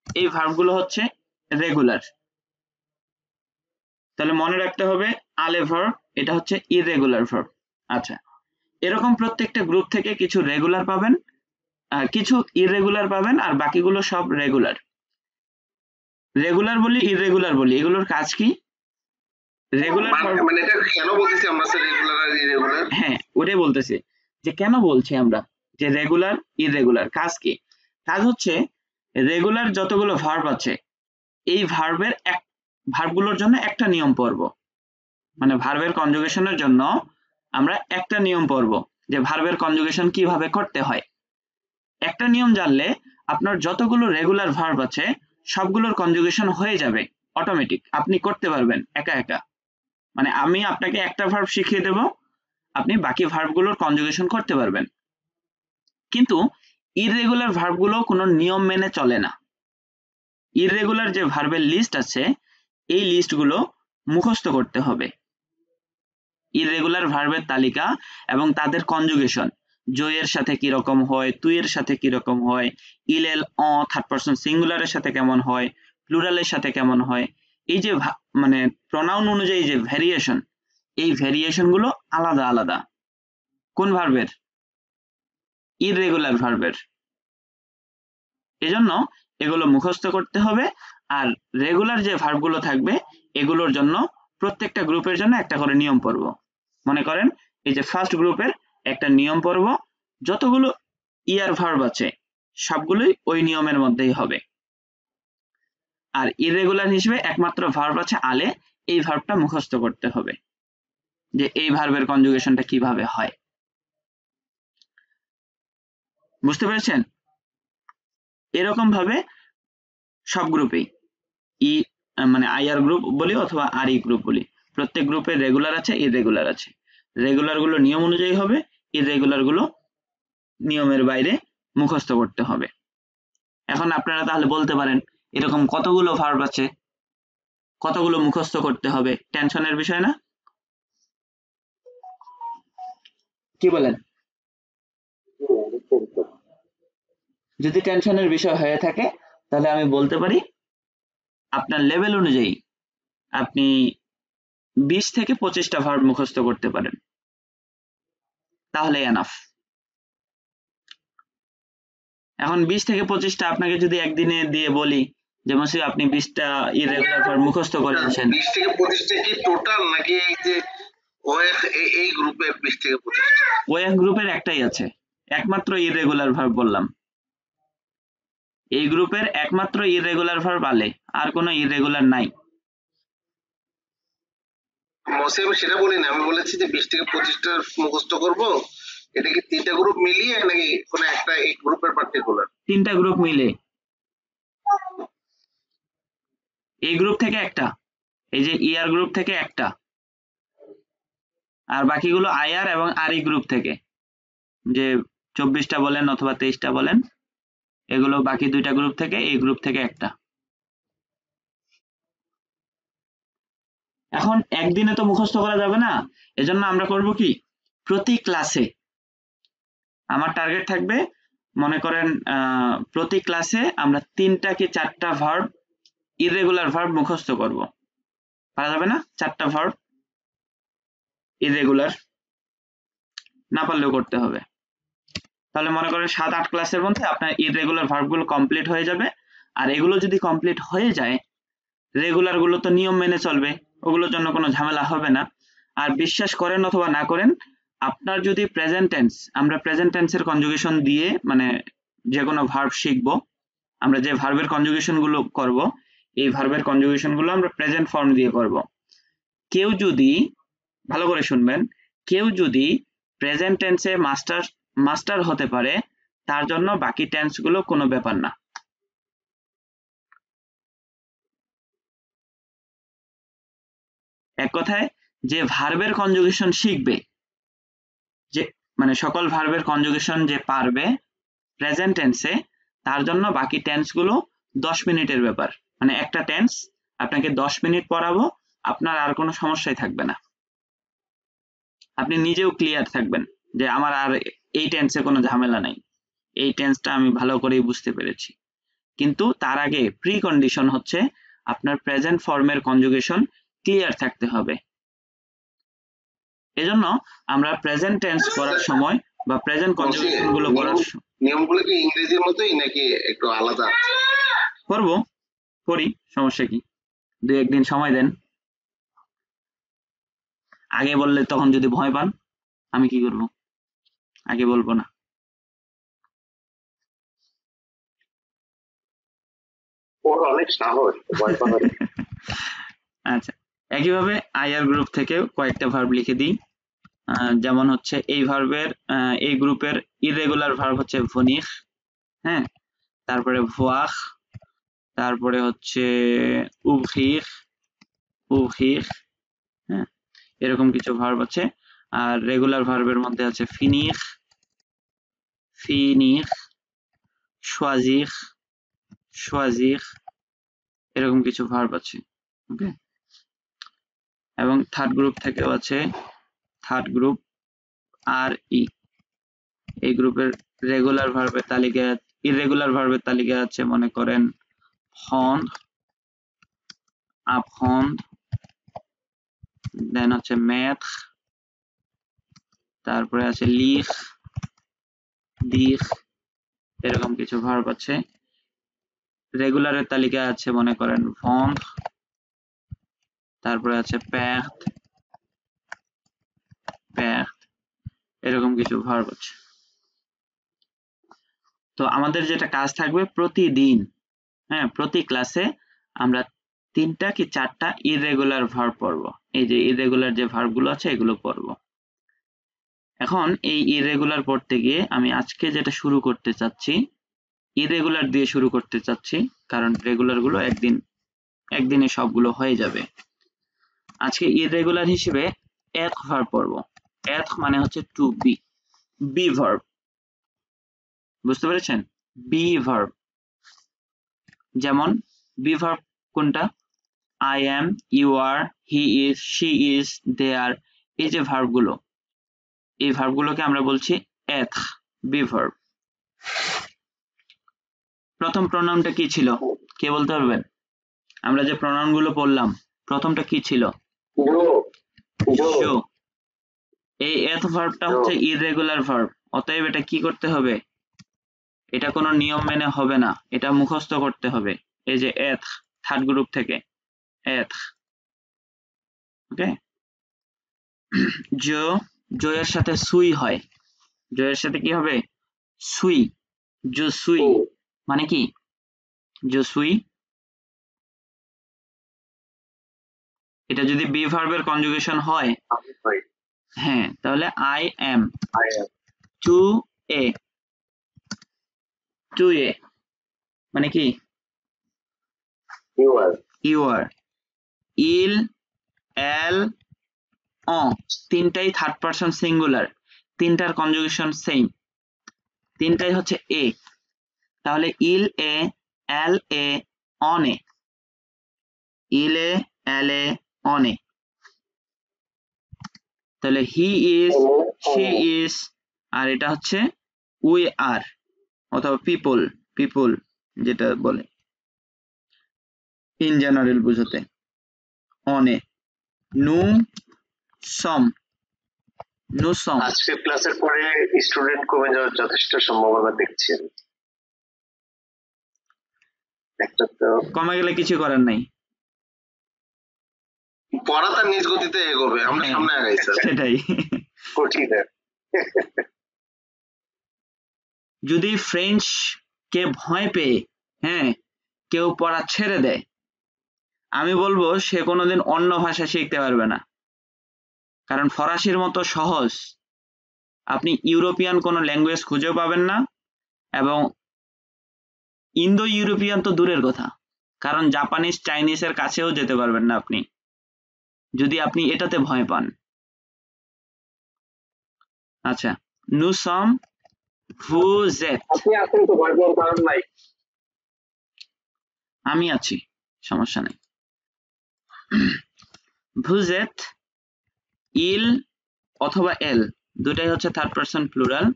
এই ভার্বগুলো হচ্ছে রেগুলার। তাহলে মনে রাখতে হবে আলে ভার্ব এটা হচ্ছে ইররেগুলার ভার্ব। আচ্ছা, এরকম প্রত্যেকটা গ্রুপ থেকে কিছু রেগুলার পাবেন আর কিছু ইররেগুলার পাবেন, আর বাকিগুলো সব রেগুলার। রেগুলার বলি ইররেগুলার বলি, এগুলোর কাজ কি? রেগুলার মানে এটা কেন বলতেছি আমরা স্যার রেগুলার আর ইরেগুলার? হ্যাঁ, ওটাই বলতেছি যে কেন বলছি আমরা যে রেগুলার ইররেগুলার, কাজ কি? কাজ হচ্ছে রেগুলার যতগুলো ভার্ব আছে এই ভার্বগুলোর জন্য একটা নিয়ম পড়ব, মানে ভার্বের কনজুগেশনের জন্য আমরা একটা নিয়ম পড়ব যে ভার্বের কনজুগেশন কিভাবে করতে হয়। একটা নিয়ম জানলে আপনার যতগুলো রেগুলার ভার্ব আছে সবগুলোর কনজুগেশন হয়ে যাবে অটোমেটিক, আপনি করতে পারবেন একা একা। মানে আমি আপনাকে একটা ভার্ব শিখিয়ে দেব, আপনি বাকি ভার্বগুলোর কনজুগেশন করতে পারবেন। কিন্তু ইররেগুলার ভার্বগুলো কোনো নিয়ম মেনে চলে না। ইররেগুলার যে ভার্বের লিস্ট আছে এই লিস্টগুলো মুখস্থ করতে হবে। ইররেগুলার ভার্বের তালিকা এবং তাদের কনজুগেশন, জয়ের সাথে কি রকম হয়, তুইয়ের সাথে কি রকম হয়, ইলেল থার্ড পারসন সিঙ্গুলারের সাথে কেমন হয়, প্লুরালের সাথে কেমন হয়, এই যে মানে প্রনাউন অনুযায়ী যে ভ্যারিয়েশন, এই ভ্যারিয়েশন গুলো আলাদা আলাদা। কোন ভার্বের? ইররেগুলার ভার্বের। এজন্য এগুলো মুখস্থ করতে হবে। আর রেগুলার যে ভার্বগুলো থাকবে এগুলোর জন্য প্রত্যেকটা গ্রুপের জন্য একটা করে নিয়ম পড়ব। মনে করেন এই যে ফার্স্ট গ্রুপের একটা নিয়ম পড়ব, যতগুলো ইয়ার ভার্ব আছে সবগুলোই ওই নিয়মের মধ্যেই হবে। আর ইররেগুলার হিসেবে একমাত্র ভার্ব আছে আলে, এই ভার্বটা মুখস্থ করতে হবে যে এই ভার্বের কনজুগেশনটা কিভাবে হয়। বুঝতে পেরেছেন? এরকম ভাবে সব গ্রুপেই মানে আইআর গ্রুপ বলি অথবা আর ই গ্রুপ বলি, প্রত্যেক গ্রুপে রেগুলার আছে ইররেগুলার আছে। রেগুলার গুলো নিয়ম অনুযায়ী হবে, ইররেগুলার গুলো নিয়মের বাইরে মুখস্থ করতে হবে। এখন আপনারা তাহলে বলতে পারেন এরকম কতগুলো ভার্ব আছে, কতগুলো মুখস্থ করতে হবে, টেনশনের বিষয় না? কি বলেন? যদি টেনশনের বিষয় হয়ে থাকে তাহলে আমি বলতে পারি আপনার লেভেল অনুযায়ী আপনি 20 থেকে 25টা ভার্ব মুখস্থ করতে পারেন, তাহলে এনাফ। এখন 20 থেকে 25টা আপনাকে যদি একদিনে দিয়ে বলি যে মসি আপনি 20টা ইররেগুলার ভার্ব মুখস্থ করে আসেন, 20 থেকে 25টা কি টোটাল নাকি এই যে এই গ্রুপের 20 থেকে 25টা? ওই গ্রুপের একটাই আছে, একমাত্র ইররেগুলার ভার্ব বললাম। এই গ্রুপের একমাত্র ইররেগুলার ভার্ব আলে, আর কোনো ইররেগুলার নাই। মসি আমি সেটা বলি না, আমি বলেছি যে 20 থেকে 25টা মুখস্থ করব, এটা কি তিনটা গ্রুপ মিলিয়ে নাকি কোনো একটা এই গ্রুপের পার্টিকুলার? তিনটা গ্রুপ মিলে। এই গ্রুপ থেকে একটা, এই যে ইআর গ্রুপ থেকে একটা, আর বাকিগুলো আইআর এবং আর ই গ্রুপ থেকে, যে 24টা বলেন অথবা 23টা বলেন, এগুলো বাকি দুইটা গ্রুপ থেকে, এই গ্রুপ থেকে একটা। এখন একদিনে তো মুখস্থ করা যাবে না, এজন্য আমরা করব কি, প্রতি ক্লাসে আমার টার্গেট থাকবে, মনে করেন প্রতি ক্লাসে আমরা 3টা কি 4টা ভার্ব, ইররেগুলার ভার্ব মুখস্থ করব। পারা যাবে না? 4টা ভার্ব ইররেগুলার, না পারলেও করতে হবে। তাহলে মনে করেন 7-8 ক্লাসের মধ্যে আপনার ইররেগুলার ভার্বগুলো কমপ্লিট হয়ে যাবে। আর এগুলো যদি কমপ্লিট হয়ে যায়, রেগুলার গুলো তো নিয়ম মেনে চলবে, ওগুলোর জন্য কোনো ঝামেলা হবে না। আর বিশ্বাস করেন অথবা না করেন, আপনার যদি প্রেজেন্ট টেন্স, আমরা প্রেজেন্ট টেন্সের কনজুগেশন দিয়ে মানে যে কোনো ভার্ব শিখবো, আমরা যে ভার্বের কনজুগেশন গুলো করব, এই ভার্বের কনজুগেশন গুলো আমরা প্রেজেন্ট ফর্ম দিয়ে করব। কেউ যদি, ভালো করে শুনবেন, কেউ যদি প্রেজেন্ট টেন্সে মাস্টার হতে পারে, তার জন্য বাকি টেন্স গুলো কোনো ব্যাপার না। এক কথায় যে ভার্বের কনজুগেশন শিখবে, যে মানে সকল ভার্বের কনজুগেশন যে পারবে প্রেজেন্ট টেন্সে, তার জন্য বাকি টেন্স গুলো 10 মিনিটের ব্যাপার। মানে একটা টেন্স আপনাকে 10 মিনিট পড়াবো, আপনার আর কোনো সমস্যাই থাকবে না, আপনি নিজেও ক্লিয়ার থাকবেন যে আমার আর এই টেন্সে কোনো ঝামেলা নাই, এই টেন্সটা আমি ভালো করেই বুঝতে পেরেছি। কিন্তু তার আগে প্রি কন্ডিশন হচ্ছে আপনার প্রেজেন্ট ফর্মের কনজুগেশন ক্লিয়ার থাকতে হবে। এজন্য আমরা প্রেজেন্ট টেন্স করার সময় বা প্রেজেন্ট কনজুগেশন গুলো করার নিয়মগুলো কি ইংরেজির মতোই নাকি একটু আলাদা? করবো, করি, সমস্যা কি, 2-1 দিন সময় দেন। আগে বললে তখন যদি ভয় পান আমি কি করব, আগে বলবো না। ওর অনেক সাহস, ভয় পাওয়ার। আচ্ছা, একইভাবে আইআর গ্রুপ থেকে কয়েকটা ভার্ব লিখে দিই। যেমন হচ্ছে এই ভার্বের এই গ্রুপের ইররেগুলার ভার্ব হচ্ছে ভনিখ, হ্যাঁ, তারপরে ভোয়াখ, তারপরে হচ্ছে উবখিখ, উবখিখ, হ্যাঁ, এরকম কিছু ভার্ব আছে। আর রেগুলার ভার্বের মধ্যে আছে ফিনিখ, ফিনিখ, শোয়াজিখ, শোয়াজিখ, এরকম কিছু ভার্ব আছে। ওকে, এবং থার্ড গ্রুপ থেকেও আছে, থার্ড গ্রুপ আর ই। এই গ্রুপের রেগুলার ভার্বের তালিকায়, ইররেগুলার ভার্বের তালিকায় আছে মনে করেন হন্ড, আপহন্ড, দেন হচ্ছে ম্যাথ, তারপরে আছে লিখ, দিখ, এরকম কিছু ভার্ব আছে। রেগুলারের তালিকায় আছে মনে করেন ভন্ড, তারপরে আছে প্যাক্ট, প্যাক্ট, এরকম কিছু ভার্ব আছে। তো আমাদের যেটা কাজ থাকবে প্রতিদিন, হ্যাঁ, প্রতি ক্লাসে আমরা 3টা কি 4টা ইররেগুলার ভার্ব পড়বো। এই যে ইররেগুলার যে ভার্ব গুলো আছে এগুলো পড়বো। এখন এই ইররেগুলার পড়তে গিয়ে আমি আজকে যেটা শুরু করতে চাচ্ছি, ইররেগুলার দিয়ে শুরু করতে চাচ্ছি, কারণ রেগুলার গুলো একদিনে সবগুলো হয়ে যাবে। আজকে ইররেগুলার হিসেবে এথ ভার্ব পড়বো। এথ মানে হচ্ছে টু বি, বি ভার্ব, বুঝতে পেরেছেন? বি ভার্ব, যেমন বি ভার্ব কোনটা? I am, you are, he is, she is, they are, এই যে ভার্ব গুলো, এই ভার্ব গুলোকে আমরা বলছি এথ, বি ভার্ব। প্রথম প্রোনাউনটা কি ছিল কে বলতে পারবেন? আমরা যে প্রোনাউন গুলো পড়লাম প্রথমটা কি ছিল? শো। এই এথ ভার্বটা হচ্ছে ইররেগুলার ভার্ব, অতএব এটা কি করতে হবে? এটা কোনো নিয়ম মেনে হবে না, এটা মুখস্থ করতে হবে। এই যে এথ, থার্ড গ্রুপ থেকে এথ, ওকে। জো, জয়ের সাথে সুই হয়, জয়ের সাথে কি হবে? সুই, জো সুই মানে কি? জো সুই, এটা যদি বি ভার্বের কনজুগেশন হয়, হ্যাঁ, তাহলে আই এম, টু এ, টু এ মানে কি? ইউ আর, ইল, এল, অ, তিনটাই থার্ড পারসন সিঙ্গুলার, তিনটার কনজুগেশন সেম, তিনটাই হচ্ছে এ। তাহলে ইল এ, এল এ, on a, ill A, L A, on a. তাহলে হি ইজ, শি ইজ, আর এটা হচ্ছে উই আর অথবা পিপল, পিপল যেটা বলে ইন জেনারেল বুঝাতে। অনে, নু, সম, নু সম। আজকে ক্লাসের পরে স্টুডেন্ট কমে যাওয়ার যথেষ্ট সম্ভাবনা দেখছি। একটা তো কমে গেলে কিছু করার নাই, পড়া তার নিজ গতিতে এগোবে, আমরা সামনে আগাই স্যার। সেটাই। কঠিন। যদি ফ্রেঞ্চ কে ভয় পেয়ে, হ্যাঁ, কেউ পড়া ছেড়ে দেয়, আমি বলবো সে কোনোদিন অন্য ভাষা শিখতে পারবে না। কারণ ফরাসির মতো সহজ আপনি ইউরোপিয়ান কোনো ল্যাঙ্গুয়েজ খুঁজেও পাবেন না, এবং ইন্দো ইউরোপিয়ান তো দূরের কথা, কারণ জাপানিজ চাইনিজের কাছেও যেতে পারবেন না আপনি, যদি আপনি এটাতে ভয় পান। আচ্ছা, nous sommes, vous êtes, আপনি আছেন তো ভয় পাওয়ার কারণ নাই। আমি আছি, সমস্যা নেই। vous êtes, il অথবা elle দুটাই হচ্ছে third person plural.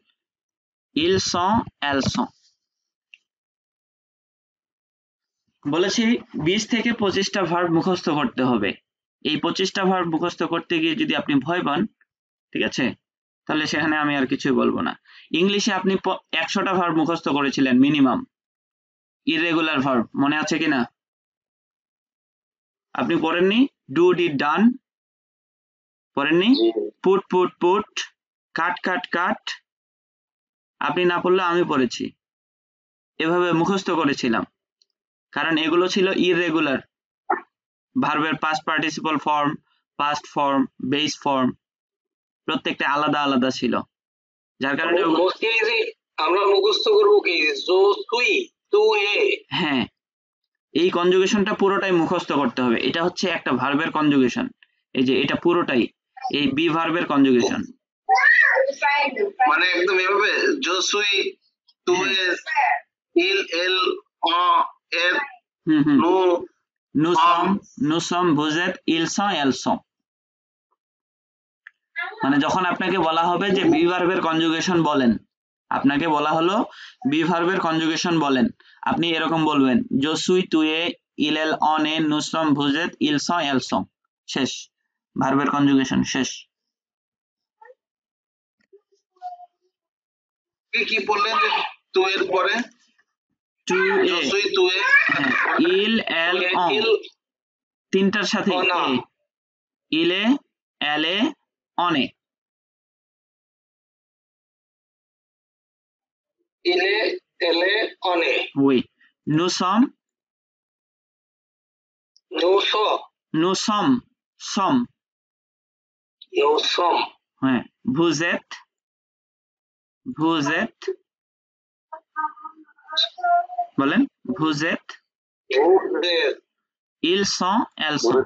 ils sont, elles sont। বলেছি 20 থেকে 25টা ভার্ব মুখস্থ করতে হবে। এই 25টা ভার্ব মুখস্থ করতে গিয়ে যদি আপনি ভয় পান, ঠিক আছে, তাহলে সেখানে আমি আর কিছুই বলবো না। ইংলিশে আপনি 100টা ভার্ব মুখস্থ করেছিলেন মিনিমাম, ইররেগুলার ভার্ব, মনে আছে কিনা? আপনি পড়েননি? ডু, ডিড, ডান পড়েননি? পুট, পুট, পুট, কাট, কাট, কাট, আপনি না পড়লে আমি পড়েছি, এভাবে মুখস্থ করেছিলাম, কারণ এগুলো ছিল ইররেগুলার ভার্বের past participle form, past form, base form, প্রত্যেকটা আলাদা আলাদা ছিল, যার কারণে আমরা মুখস্থ করবো কি জো সুই তু এ। হ্যাঁ, এই কনজুগেশনটা পুরোটাই মুখস্থ করতে হবে। এটা হচ্ছে একটা ভার্বের কনজুগেশন, এই যে এটা পুরোটাই এই বি ভার্বের কনজুগেশন। মানে একদম এভাবে জো সুই তু এ ইল এল অ এর no nous sommes, vous êtes, ils sont, elles sont। মানে যখন আপনাকে বলা হবে যে বি ভার্বের কনজুগেশন বলেন, আপনাকে বলা হলো বি ভার্বের কনজুগেশন বলেন, আপনি এরকম বলবেন je suis, tu es, il elle on est, nous sommes, vous êtes, ils sont, elles sont। শেষ, ভার্বের কনজুগেশন শেষ। কি বললেন যে তু এর পরে tu জো es, সুই তু এ il elle on, তিনটার সাথে on a। il est, elle est, on est। ইলে এলে অনে। oui, nous sommes, নোসো nous sommes, sommes, নোসম হ্যাঁ, vous êtes, vous êtes, বলেন vous êtes, বুঝের ils sont, elles sont।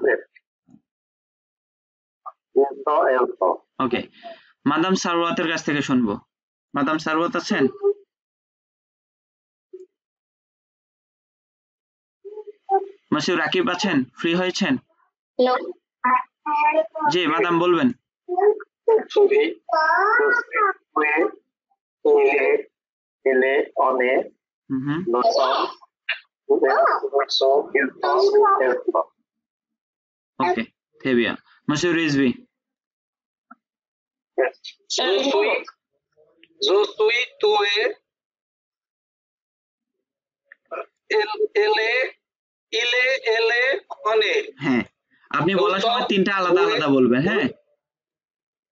ওকে, মাদাম সারওয়াতের কাছ থেকে শুনবো। মাদাম সারওয়াত আছেন? মাসিউর রাকিব আছেন? ফ্রি হয়েছেন? জি মাদাম বলবেন। সুরি সুয়ে ইলে এলে অনে নোসম নোসম ইলসম। ওকে, très bien. Monsieur Rizvi, जो सुई तू ए এলে ইলে এলে অনে। হ্যাঁ, আপনি বলার সময় তিনটা আলাদা আলাদা বলবেন, হ্যাঁ,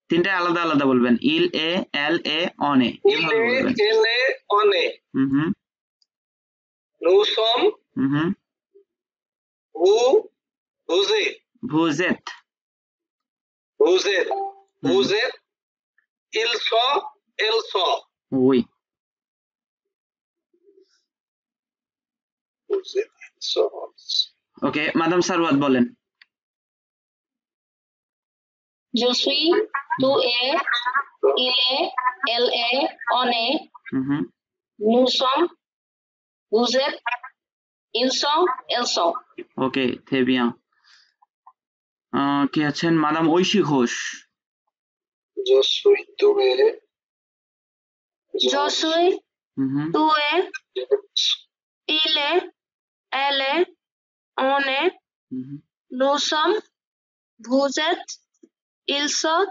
তিনটা আলাদা আলাদা বলবেন, ইল এ, এল এ, অন এ, ইলে এভাবে বলবেন। এলে অনে হুম, নোসম হু বুঝে vous êtes, বুঝে বুঝে ইলস এলস oui, বুঝে ইলস। ওকে, মাদাম সারওয়াত বলেন। Je suis, tu es, il est, elle est, on est, nous sommes, vous êtes, ils sont, elles sont। Okay, très bien. কে আছেন? মাদাম ঐশী ঘোষ। जो सुई तू ए Je suis, tu es, il est, elle est, on est, nous sommes, vous êtes, ils sont,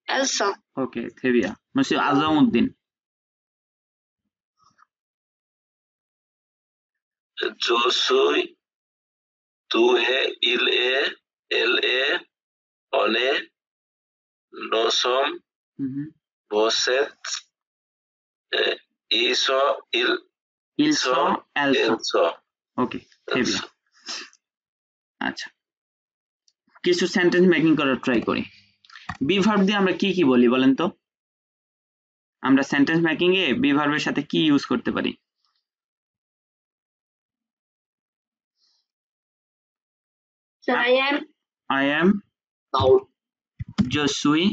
elles sont। Okay, très bien. monsieur Azmuddin. जो सुई तू है इल ए एल ए ऑने नोसम भोसेत इसो इल ils sont, elles sont। एल्सो। Okay, très bien. আচ্ছা, কিছু সেন্টেন্স মেকিং করার ট্রাই করি। বি ভার্ব দিয়ে আমরা কি কি বলি বলেন তো? আমরা সেন্টেন্স মেকিং এ বি ভার্বের সাথে কি ইউজ করতে পারি? I am, I am, je suis,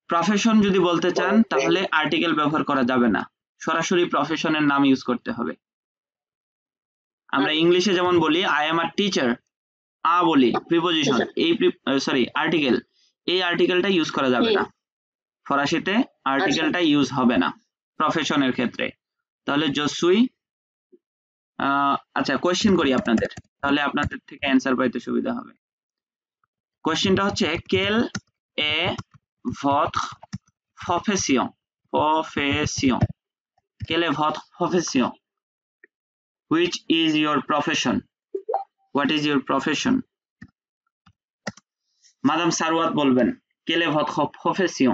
profession যদি বলতে চান তাহলে আর্টিকেল ব্যবহার করা যাবে না, সরাসরি প্রফেশনের নাম ইউজ করতে হবে। আমরা ইংলিশে যেমন বলি আই এম আ টিচার, আ বলি প্রিপোজিশন, এই সরি আর্টিকেল, এই আর্টিকেলটা ইউজ করা যাবে না, ফরাসিতে আর্টিকেলটা ইউজ হবে না প্রফেশনের ক্ষেত্রে। তাহলে জসুই, আচ্ছা কোয়েশ্চেন করি আপনাদের, তাহলে আপনাদের থেকে অ্যান্সার পাইতে সুবিধা হবে। কোয়েশ্চেনটা হচ্ছে কেল এ votre profession, profession, quelle est votre profession, which is your profession, what is your profession? Madam Sarwat বলবেন quelle est votre profession?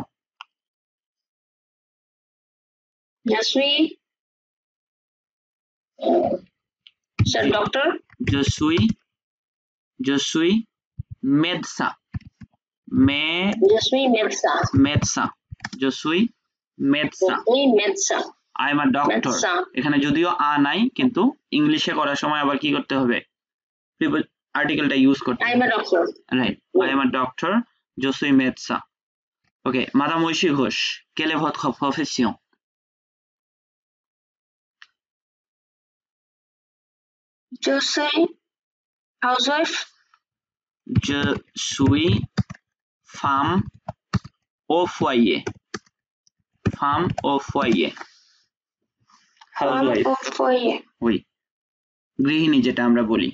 Je suis sir doctor. je suis médecin, Je suis médecin. médecin, je suis médecin, Je suis médecin. I am a doctor। Médecin. এখানে যদিও আ নাই কিন্তু ইংলিশে করার সময় আবার কি করতে হবে, আর্টিকেলটা ইউজ করতে I হবে। am a doctor. Right. I am a doctor. Je suis médecin. Ok. Madame Oishi Ghosh, quelle est votre profession? Je suis housewife. Je suis femme au foyer. Femme au foyer. Housewife. Femme au foyer. Oui. গৃহিণী যেটা আমরা বলি।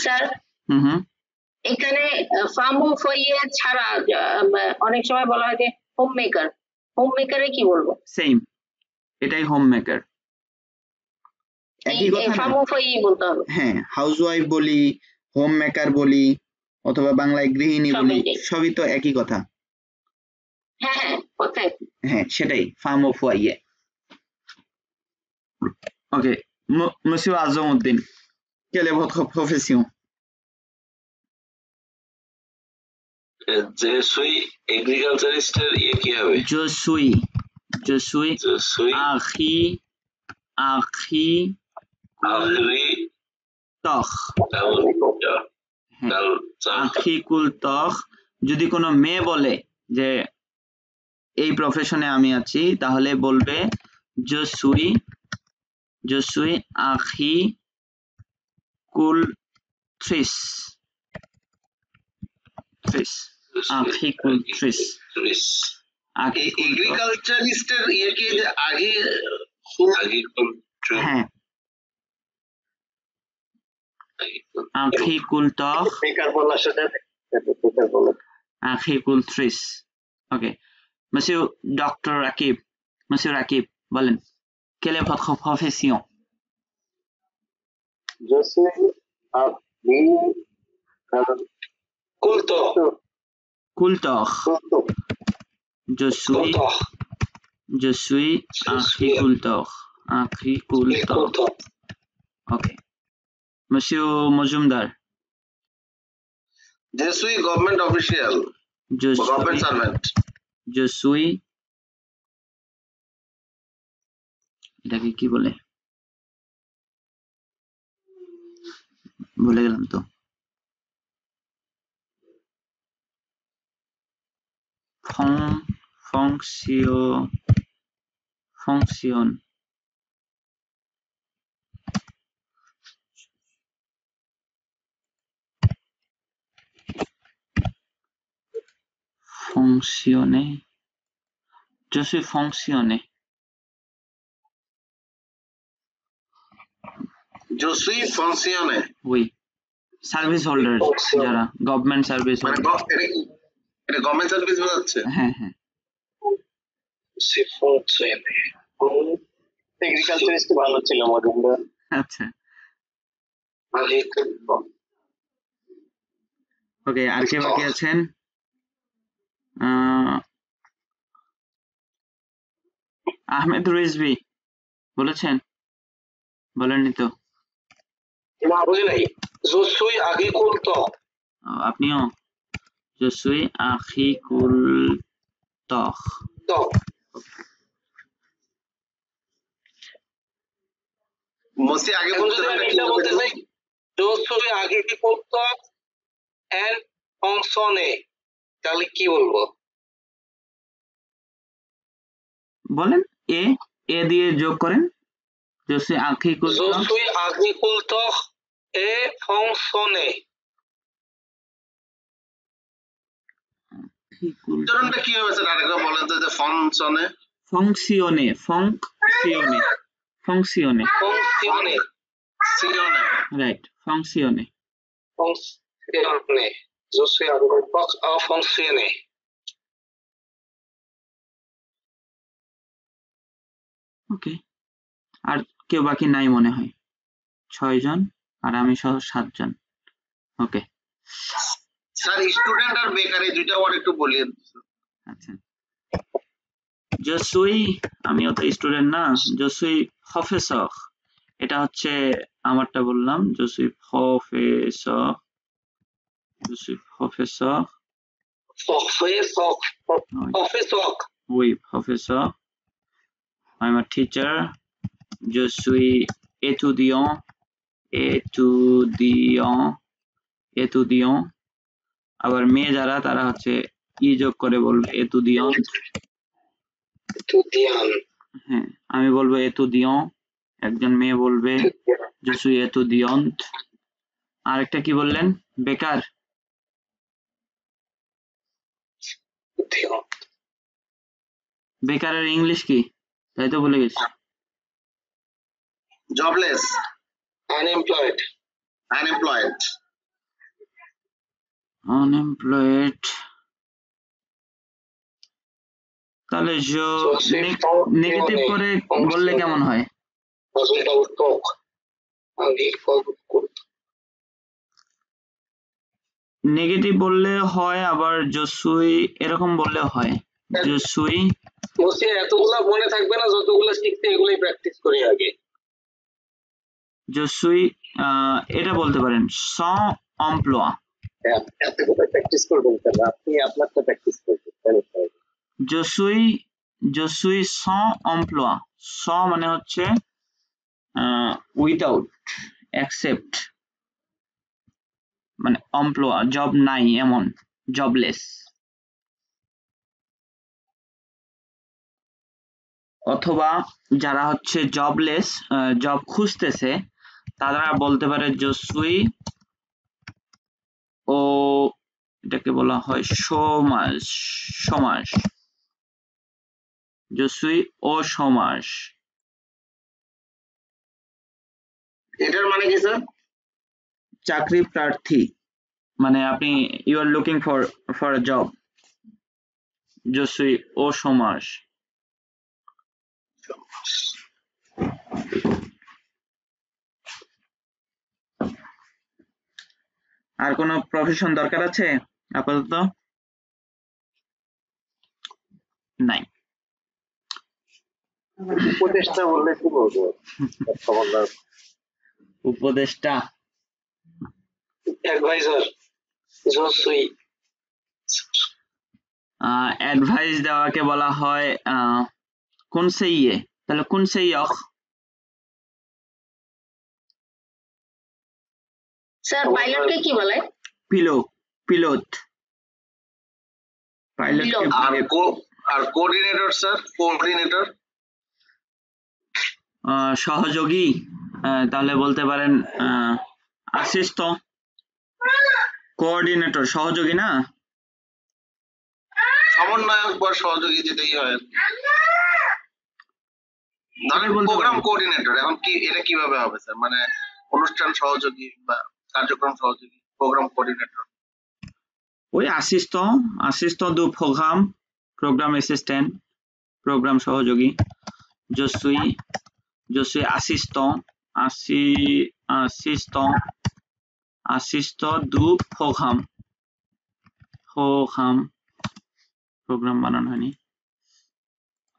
Sir হুম এখানে farm of ইয়ে ছাড়া অনেক সময় বলা হয় যে হোম মেকার, হোম মেকারে কি বলবো? সেম, এটাই হোম মেকার। একই কথা না? ফার্ম অফ ইয়ে বলতে হবে। হ্যাঁ, হাউসওয়াইফ বলি, হোম মেকার বলি, অথবা বাংলায় গৃহিণী বলি, সবই তো একই কথা। হ্যাঁ হ্যাঁ কোথায়? হ্যাঁ, সেটাই ফার্ম অফ ওয়াইয়ে। Okay, monsieur Azamuddin, quelle est votre profession? যে সুই এগ্রিকালচারিস্টের ইয়ে কি হবে? Je suis agriculteur। যদি কোনো মেয়ে বলে যে এই প্রফেশনে আমি আছি তাহলে বলবে je suis agricultrice। এগ্রিকালচারিস্টের ইয়ে কি যে আগে হ্যাঁ, agriculteur, বেকার বলার সাথে বেকার বলা agricultrice। ওকে, monsieur Dr. Rakib, monsieur Rakib বলেন quelle est votre profession? Je suis Agriculteur। Je suis agriculteur। Ok. Monsieur Mojumdar। যে সুই government official, government servant. Je suis, এটাকে কি বলে ভুলে গেলাম তো। fonction fonctionner, je suis fonctionner। Je suis fonctionnaire। Oui, service holder যারা গভর্নমেন্ট সার্ভিস মানে এটা গভর্নমেন্ট সার্ভিস বোঝাচ্ছে। হ্যাঁ হ্যাঁ, এগ্রিকালচারিস্ট ভালো ছিল মজুমদার। আচ্ছা ওকে, আর কে বাকি আছেন? আহমেদ রিজভি বলেছেন, বলেননি তো? না বুঝি নাই। Je suis agriculteur। আপনিও je suis agriculteur। মসি আগে বলতে এটা বলতে চাই je suis agriculteur and fonctionnaire। তাহলে কি বলবো? বলেন এ দিয়ে যোগ করেন je suis agriculteur Je suis agriculteur et fonctionnaire. উচ্চারণটা কি হবে স্যার আরেকবার বলেন তো, যে ফনসনে fonctionner Fonctionnaire. সিওনে right fonctionner Fonctionnaire. Je suis agriculteur et fonctionnaire. ওকে আর কেউ বাকি নাই মনে হয় 6 জন আর আমি সহ 7 জন ওকে স্যার স্টুডেন্ট আর বেকার এই দুইটা ওয়ার্ড একটু বলিয়েন। আচ্ছা je suis আমিও তো স্টুডেন্ট না je suis professeur এটা হচ্ছে আমারটা বললাম je suis professeur Professeur. Oui. Professeur. Oui, professeur. I'm a teacher. Je suis étudiant. étudiant. আবার মেয়ে যারা তারা হচ্ছে ই যোগ করে বলবে étudiant. Étudiant. হ্যাঁ আমি বলবো étudiant. একজন মেয়ে বলবে je suis étudiante. আরেকটা কি বললেন বেকার Étudiant. বেকারের ইংলিশ কি তাই তো বলে গেছি জবলেস, Unemployed. আনএমপ্লয়েড, unemployed তাহলে নেগেটিভ করে বললে কেমন হয় Agricultor. নেগেটিভ বললে হয় আবার je suis এরকম বললে হয় je suis বলছি এতগুলা মনে থাকবে না, যতগুলা শিখতে এগুলাই প্র্যাকটিস করি আগে। je suis এটা বলতে পারেন sans emploi এতগুলা প্র্যাকটিস করবেন কেন? আপনি আপনারটা প্র্যাকটিস করবেন। je suis sans emploi sans মানে হচ্ছে উইদাউট except মানে emploi জব নাই এমন জবলেস অথবা যারা হচ্ছে জবলেস জব খুঁজতেছে তারা বলতে পারে je suis ও এটাকে বলা হয় chômage je suis au chômage এটার মানে কি স্যার? চাকরি প্রার্থী মানে আপনি you are looking for a job je suis au chômage আর কোনো প্রফেশন দরকার আছে আপাতত নাই উপদেশটা বললে কি বলবো? উপদেষ্টা অ্যাডভাইজার। Je suis. অ্যাডভাইস দেওয়াকে বলা হয় conseiller তাহলে conseiller স্যার পাইলটকে কি বলে? পিলোট আর কোঅর্ডিনেটর স্যার, কোঅর্ডিনেটর সহযোগী তাহলে বলতে পারেন অ্যাসিস্ট্যান্ট কোঅর্ডিনেটর সহযোগী না সমন্বয়ক বা সহযোগী যেটাই হয়। প্রোগ্রাম কোঅর্ডিনেটর এখন কি এটা কিভাবে হবে স্যার? মানে অনুষ্ঠান সহযোগী বা কার্যক্রম সহযোগী, প্রোগ্রাম কোঅর্ডিনেটর ওই assistant du programme assistant programme সহযোগী je suis assistant du programme programme বানানো হয়নি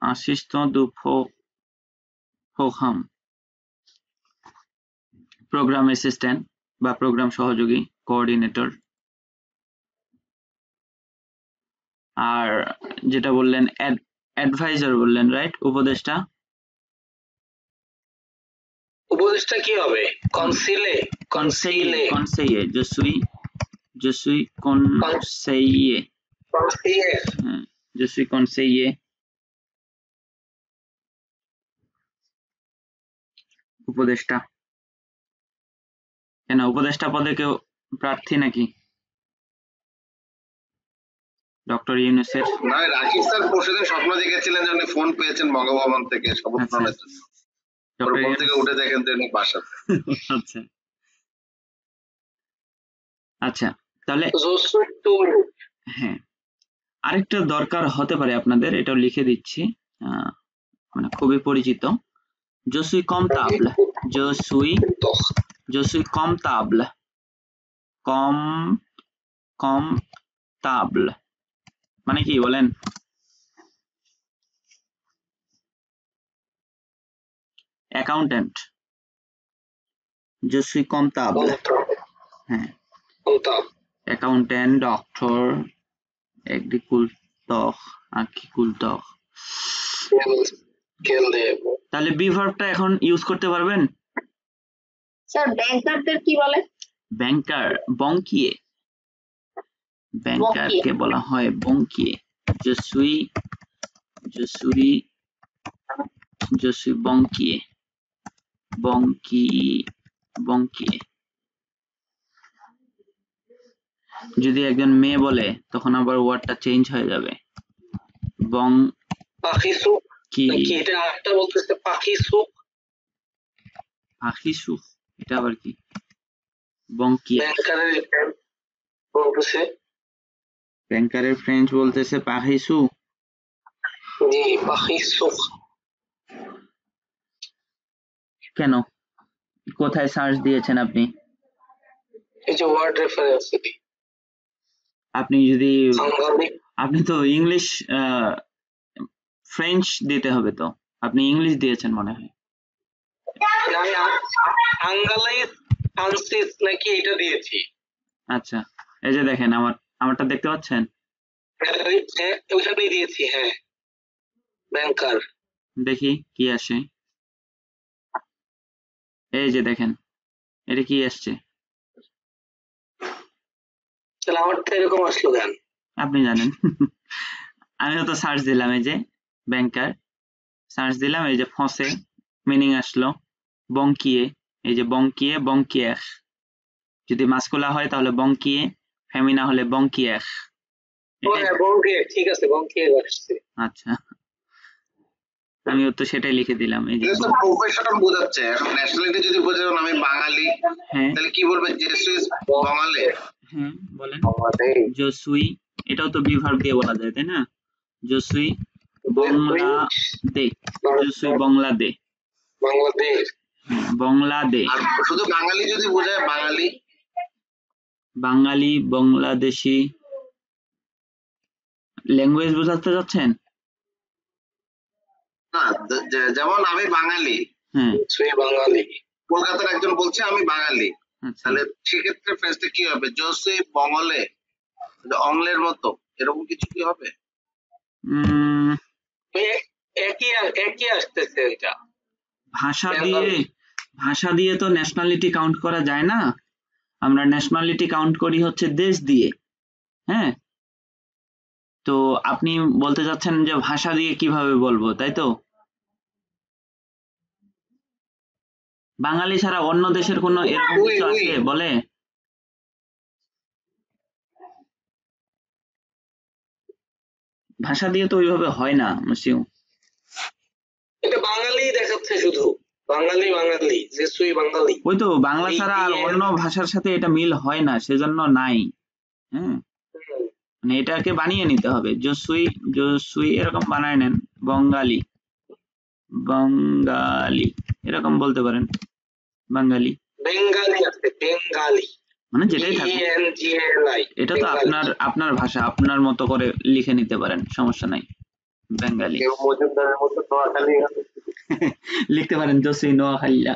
assistant du programme programme assistant বা প্রোগ্রাম সহযোগী কোঅর্ডিনেটর আর যেটা বললেন অ্যাডভাইজার বললেন রাইট উপদেষ্টা কি হবে? conseiller je suis conseiller je suis conseiller উপদেষ্টা কেন উপদেষ্টা পদে কেউ প্রার্থী নাকি ডক্টর ইউনূসের না, রাকিব স্যার পরশুদিন স্বপ্ন দেখেছিলেন যে উনি ফোন পেয়েছেন বঙ্গভবন থেকে শপথ আচ্ছা। গ্রহণের জন্য। ডক্টর ফোন থেকে উঠে দেখেন যে উনি বাসাতে। আচ্ছা আচ্ছা তাহলে হ্যাঁ আরেকটা দরকার হতে পারে আপনাদের, এটাও লিখে দিচ্ছি, মানে খুবই পরিচিত। je suis comptable, je suis comptable, comptable মানে কি বলেন? অ্যাকাউন্টেন্ট। je suis comptable, হ্যাঁ অ্যাকাউন্টেন্ট, ডক্টর, agricultor। তাহলে বি ভার্বটা এখন ইউজ করতে পারবেন? স্যার ব্যাংকারদের কি বলে? ব্যাংকার বঙ্কিয়ে, ব্যাংকারকে বলা হয় বঙ্কিয়ে। je suis বঙ্কিয়ে, বঙ্কিয়ে। যদি একজন মেয়ে বলে তখন আবার ওয়ার্ডটা চেঞ্জ হয়ে যাবে। বং কি এটা একটা বলতেছে পাখি সুখ, পাখি সুখ, এটা আবার কি? বঙ্কিয়ে। বলতেছে ব্যাংকারের ফ্রেঞ্চ বলতেছে পাখি সু। জি পাখি সুখ। কেন, কোথায় সার্চ দিয়েছেন আপনি? এই যে ওয়ার্ড রেফারেন্স দি। আপনি যদি আপনি তো ইংলিশ ফ্রেঞ্চ দিতে হবে, তো আপনি ইংলিশ দিয়েছেন মনে হয়। আমি আঙ্গালাই ফ্রান্সিস নাকি এটা দিয়েছি। আচ্ছা এই যে দেখেন আমারটা দেখতে পাচ্ছেন? ওইখানেই দিয়েছি, হ্যাঁ ব্যাংকার। দেখি কি আসে। এই যে দেখেন এটা কি আসছে? তাহলে আমারটা এরকম আসলো কেন আপনি জানেন। আমিও তো সার্চ দিলাম, এই যে ব্যাংকার সার্চ দিলাম, এই যে ফসে মিনিং আসলো বঙ্কিয়ে, এই যে বঙ্কিয়ে বঙ্কিয়েখ, যদি মাস্কুলা হয় তাহলে বঙ্কিয়ে, ফেমিনা হলে বঙ্কিয়েখ। ঠিক আছে বঙ্কিয়ে আসছে। আচ্ছা আমিও তো সেটাই লিখে দিলাম, এই যে প্রফেশনাল বোঝাচ্ছে। এখন ন্যাশনালিটি যদি বোঝাবেন আমি বাঙালি, হ্যাঁ তাহলে কি বলবেন? যে সুইস বাঙালি। হ্যাঁ বলেন। je suis, এটাও তো বি ভার্ব দিয়ে বলা যায় তাই না? je suis Bangladesh, Bangladesh. আর শুধু বাঙালি যদি বোঝায় বাঙালি, বাঙালি, বাংলাদেশি ল্যাঙ্গুয়েজ বোঝাতে যাচ্ছেন? না যেমন আমি বাঙালি, হ্যাঁ সুই বাঙালি, কলকাতার একজন বলছে আমি বাঙালি, আচ্ছা তাহলে সেক্ষেত্রে ফ্রেজটা কি হবে? জোসে বঙ্গলে, অংলের মতো এরকম কিছু কি হবে? একই আসতেছে এটা। ভাষা দিয়ে তো ন্যাশনালিটি কাউন্ট করা যায় না, আমরা ন্যাশনালিটি কাউন্ট করি হচ্ছে দেশ দিয়ে। হ্যাঁ তো আপনি বলতে চাচ্ছেন যে ভাষা দিয়ে কিভাবে বলবো, তাই তো? বাঙালি ছাড়া অন্য দেশের কোনো এরকম কিছু আছে বলে? ভাষা দিয়ে তো ওইভাবে হয় না মুসিউ। এটা বাঙালি দেখাচ্ছে শুধু, বাঙালি বাঙালি, যে সুই বাঙালি। ওই তো বাংলা ছাড়া আর অন্য ভাষার সাথে এটা মিল হয় না, সেজন্য নাই। হ্যাঁ মানে এটাকে বানিয়ে নিতে হবে, জসুই এরকম বানায় নেন, বঙ্গালী, বাঙালি এরকম বলতে পারেন, বাঙালি, বেঙ্গালি আছে, বেঙ্গালি মানে যেটাই থাকে। এটা তো আপনার ভাষা, আপনার মতো করে লিখে নিতে পারেন, সমস্যা নাই। বেঙ্গালি লিখতে পারেন, জসুই নোয়াখালীলা,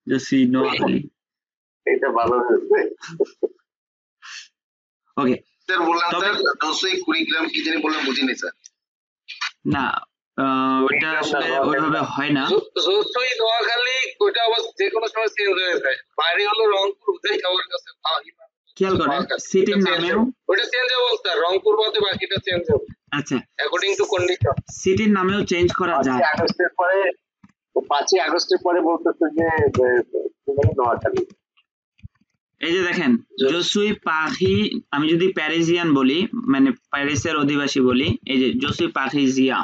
জসুই নোয়াখালী। এটা ভালো হয়েছে। ওকে স্যার বললাম স্যার 220 গ্রাম কি জানি বললাম, বুঝিনি স্যার। না ওটা আসলে ওইভাবে হয় না। জসুই নোয়াখালী ওটা আবার যে কোনো সময় চেঞ্জ হয়ে যায়। বাইরে হলো রংপুর, ওটাই সবার কাছে খেয়াল করেন সিটির নামেও ওটা চেঞ্জ হবে স্যার, রংপুর বাদে বাকিটা চেঞ্জ হবে আচ্ছা অ্যাকর্ডিং টু কন্ডিশন। সিটির নামেও চেঞ্জ করা 5ই যায়। আগস্টের পরে 5ই আগস্টের পরে বলতেছে যে নোয়াখালী। এই যে দেখেন জসুই পাখি, আমি যদি প্যারিজিয়ান বলি মানে প্যারিসের অধিবাসী বলি, এই যে জসুই পাখি জিয়া,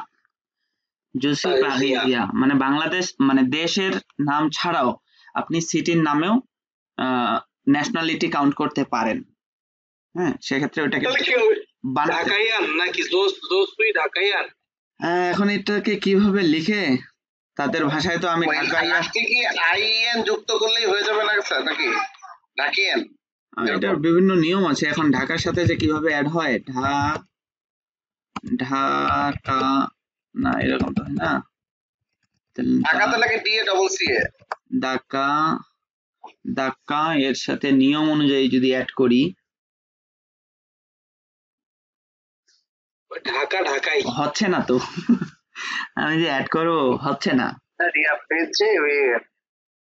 জসুই পাখি জিয়া মানে বাংলাদেশ মানে দেশের নাম ছাড়াও আপনি সিটির নামেও ন্যাশনালিটি কাউন্ট করতে পারেন। হ্যাঁ, সেক্ষেত্রে ওটাকে তাহলে কি হবে, বানাতে, ঢাকাইয়ান নাকি জোসুই ঢাকাইয়ান? এখন এটাকে কিভাবে লিখে তাদের ভাষায় তো আমি ঢাকাইয়া, আজকে কি আইএন যুক্ত করলেই হয়ে যাবে না স্যার নাকি ঢাকিয়েন? এটার বিভিন্ন নিয়ম আছে। এখন ঢাকার সাথে যে কিভাবে অ্যাড হয়, ঢাকা না এরকম তো হয় না, ঢাকা তো লাগে ডি এ ডবল সি এ। ঢাকা, ঢাকা এর সাথে নিয়ম অনুযায়ী যদি অ্যাড করি, ঢাকা ঢাকাই হচ্ছে না তো আমি যে অ্যাড করব হচ্ছে না। স্যার ইয়া পেয়েছে ওই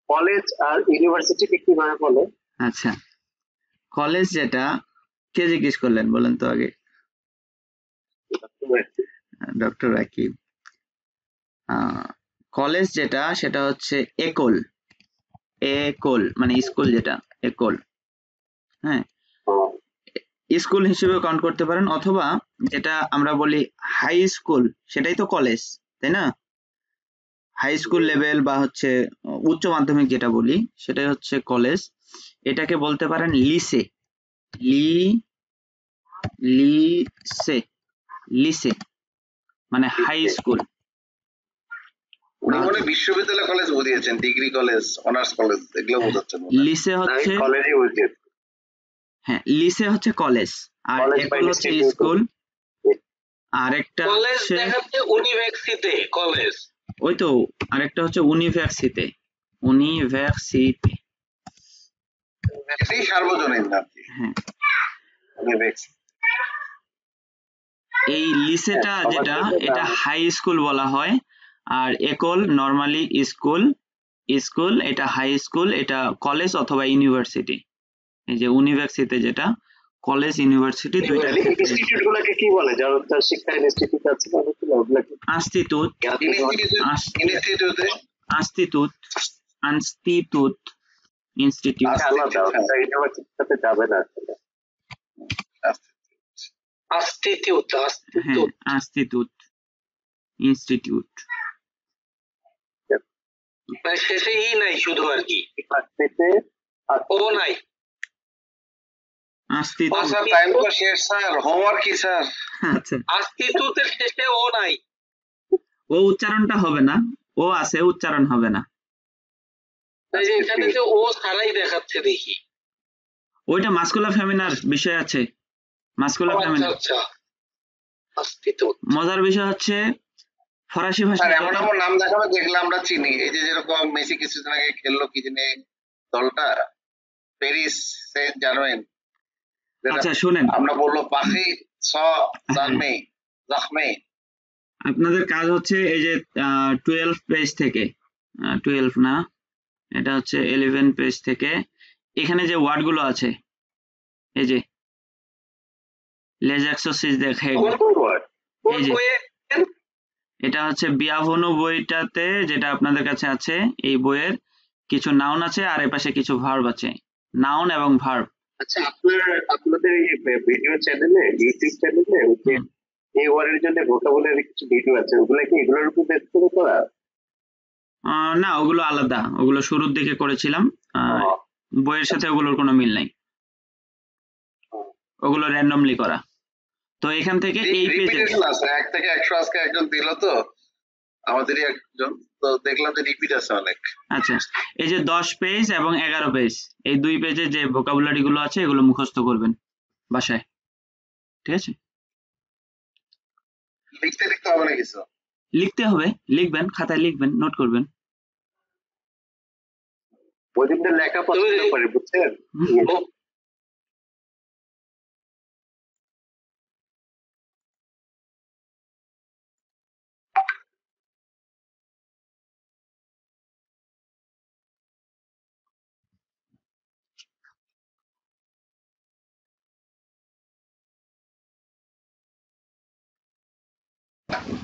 কলেজ আর ইউনিভার্সিটিকে কিভাবে বলে? আচ্ছা, কলেজ যেটা, কে জিজ্ঞেস করলেন বলেন তো আগে? ডক্টর রাকিব। কলেজ যেটা সেটা হচ্ছে একল, একল মানে স্কুল, যেটা একল। হ্যাঁ, স্কুল হিসেবে কাউন্ট করতে পারেন, অথবা যেটা আমরা বলি হাই স্কুল সেটাই তো কলেজ, তাই না? হাই স্কুল লেভেল বা হচ্ছে উচ্চ মাধ্যমিক যেটা বলি সেটাই হচ্ছে কলেজ। এটাকে বলতে পারেন লিসে, লিসে, লিসে মানে হাই স্কুল। উনি মনে হয় বিশ্ববিদ্যালয় কলেজ বুঝিয়েছেন, ডিগ্রি কলেজ, অনার্স কলেজ এগুলো বোঝাচ্ছেন। লিসে হচ্ছে, কলেজই বুঝিয়েছেন। হ্যাঁ লিসে হচ্ছে কলেজ, আর College একল by হচ্ছে institute। স্কুল, আরেকটা কলেজ হচ্ছে দেখাচ্ছে ইউনিভার্সিটি কলেজ। ওই তো, আরেকটা হচ্ছে ইউনিভার্সিটি, ইউনিভার্সিটি। এটাই সার্বজনীন নাম। হ্যাঁ, ইউনিভার্সিটি। এই লিসেটা হ্যাঁ, যেটা সবার ক্ষেত্রে এটা না। হাই স্কুল বলা হয়, আর একল নরমালি স্কুল, স্কুল এটা হাই স্কুল, এটা কলেজ অথবা ইউনিভার্সিটি। এই যে ইউনিভার্সিটি যেটা কলেজ ইউনিভার্সিটি দুইটা ইনস্টিটিউট গুলোকে কি বলে? যার শিক্ষা ইনস্টিটিউট আছে ওগুলোকে আনস্টিটিউট, ইনস্টিটিউটে আনস্টিটিউট, আনস্টিটিউট, ইনস্টিটিউট। আলাদা, ইউনিভার্সিটির সাথে যাবে না আসলে। আস্তিটিউট হ্যাঁ, আস্তিটিউট আনস্টিটিউট, ইনস্টিটিউট। মানে শেষে ই নাই শুধু আর কি, ইউনিভার্সিটিতে ও নাই। আনস্টিটিউট, স্যার টাইম তো শেষ স্যার, হোমওয়ার্ক কি স্যার? আচ্ছা, আস্তিটিউটের শেষে ও নাই। ও উচ্চারণটা হবে না, ও আছে উচ্চারণ হবে না। এই যে এখানে যে ও ছাড়াই দেখাচ্ছে দেখি। ওইটা মাস্কুলার ফেমিনার বিষয় আছে, মাস্কুলার আচ্ছা ফেমিনার। আচ্ছা, আস্তিটিউট। মজার বিষয় হচ্ছে ফরাসি স্যার ভাষায় এমন এমন নাম দেখাবে যেগুলো আমরা চিনি। এই যে যেরকম মেসি কিছুদিন আগে খেললো কি জানি দলটা, প্যারিস সেন্ট জার্মেন, আচ্ছা শুনেন, আমরা বললো পাখি ছ জার্মে জাখমে। আপনাদের কাজ হচ্ছে এই যে 12 পেজ থেকে, 12 না, এটা হচ্ছে 11 পেজ থেকে, এখানে যে ওয়ার্ড গুলো আছে, এই যে লেজ এক্সারসাইজ দেখে, কোন এই যে বইয়ে? এটা হচ্ছে বিয়াভনো বইটাতে যেটা আপনাদের কাছে আছে, এই বইয়ের কিছু নাউন আছে আর এপাশে কিছু ভার্ব আছে, নাউন এবং ভার্ব। আচ্ছা আপনাদের এই ভিডিও চ্যানেলে, ইউটিউব চ্যানেলে এই ওয়ার্ডের জন্য ভোকাবুলারি কিছু ভিডিও আছে, ওগুলা কি এগুলোর উপর বেস করে করা? না ওগুলো আলাদা, ওগুলো শুরুর দিকে করেছিলাম, বইয়ের সাথে ওগুলোর কোনো মিল নাই, ওগুলো র্যান্ডমলি করা। তো এখান থেকে এই পেজে রিপিটেশন আছে 1 থেকে 100, আজকে একজন দিল তো আমাদেরই একজন, তো দেখলাম যে রিপিট আছে অনেক। আচ্ছা, এই যে 10 পেজ এবং 11 পেজ, এই দুই পেজে যে ভোকাবুলারি গুলো আছে এগুলো মুখস্থ করবেন বাসায়, ঠিক আছে? লিখতে লিখতে হবে না কিছু? লিখতে হবে, লিখবেন, খাতায় লিখবেন, নোট করবেন। ওই দিনটা লেখা পছন্দ করে, বুঝছেন? ও ও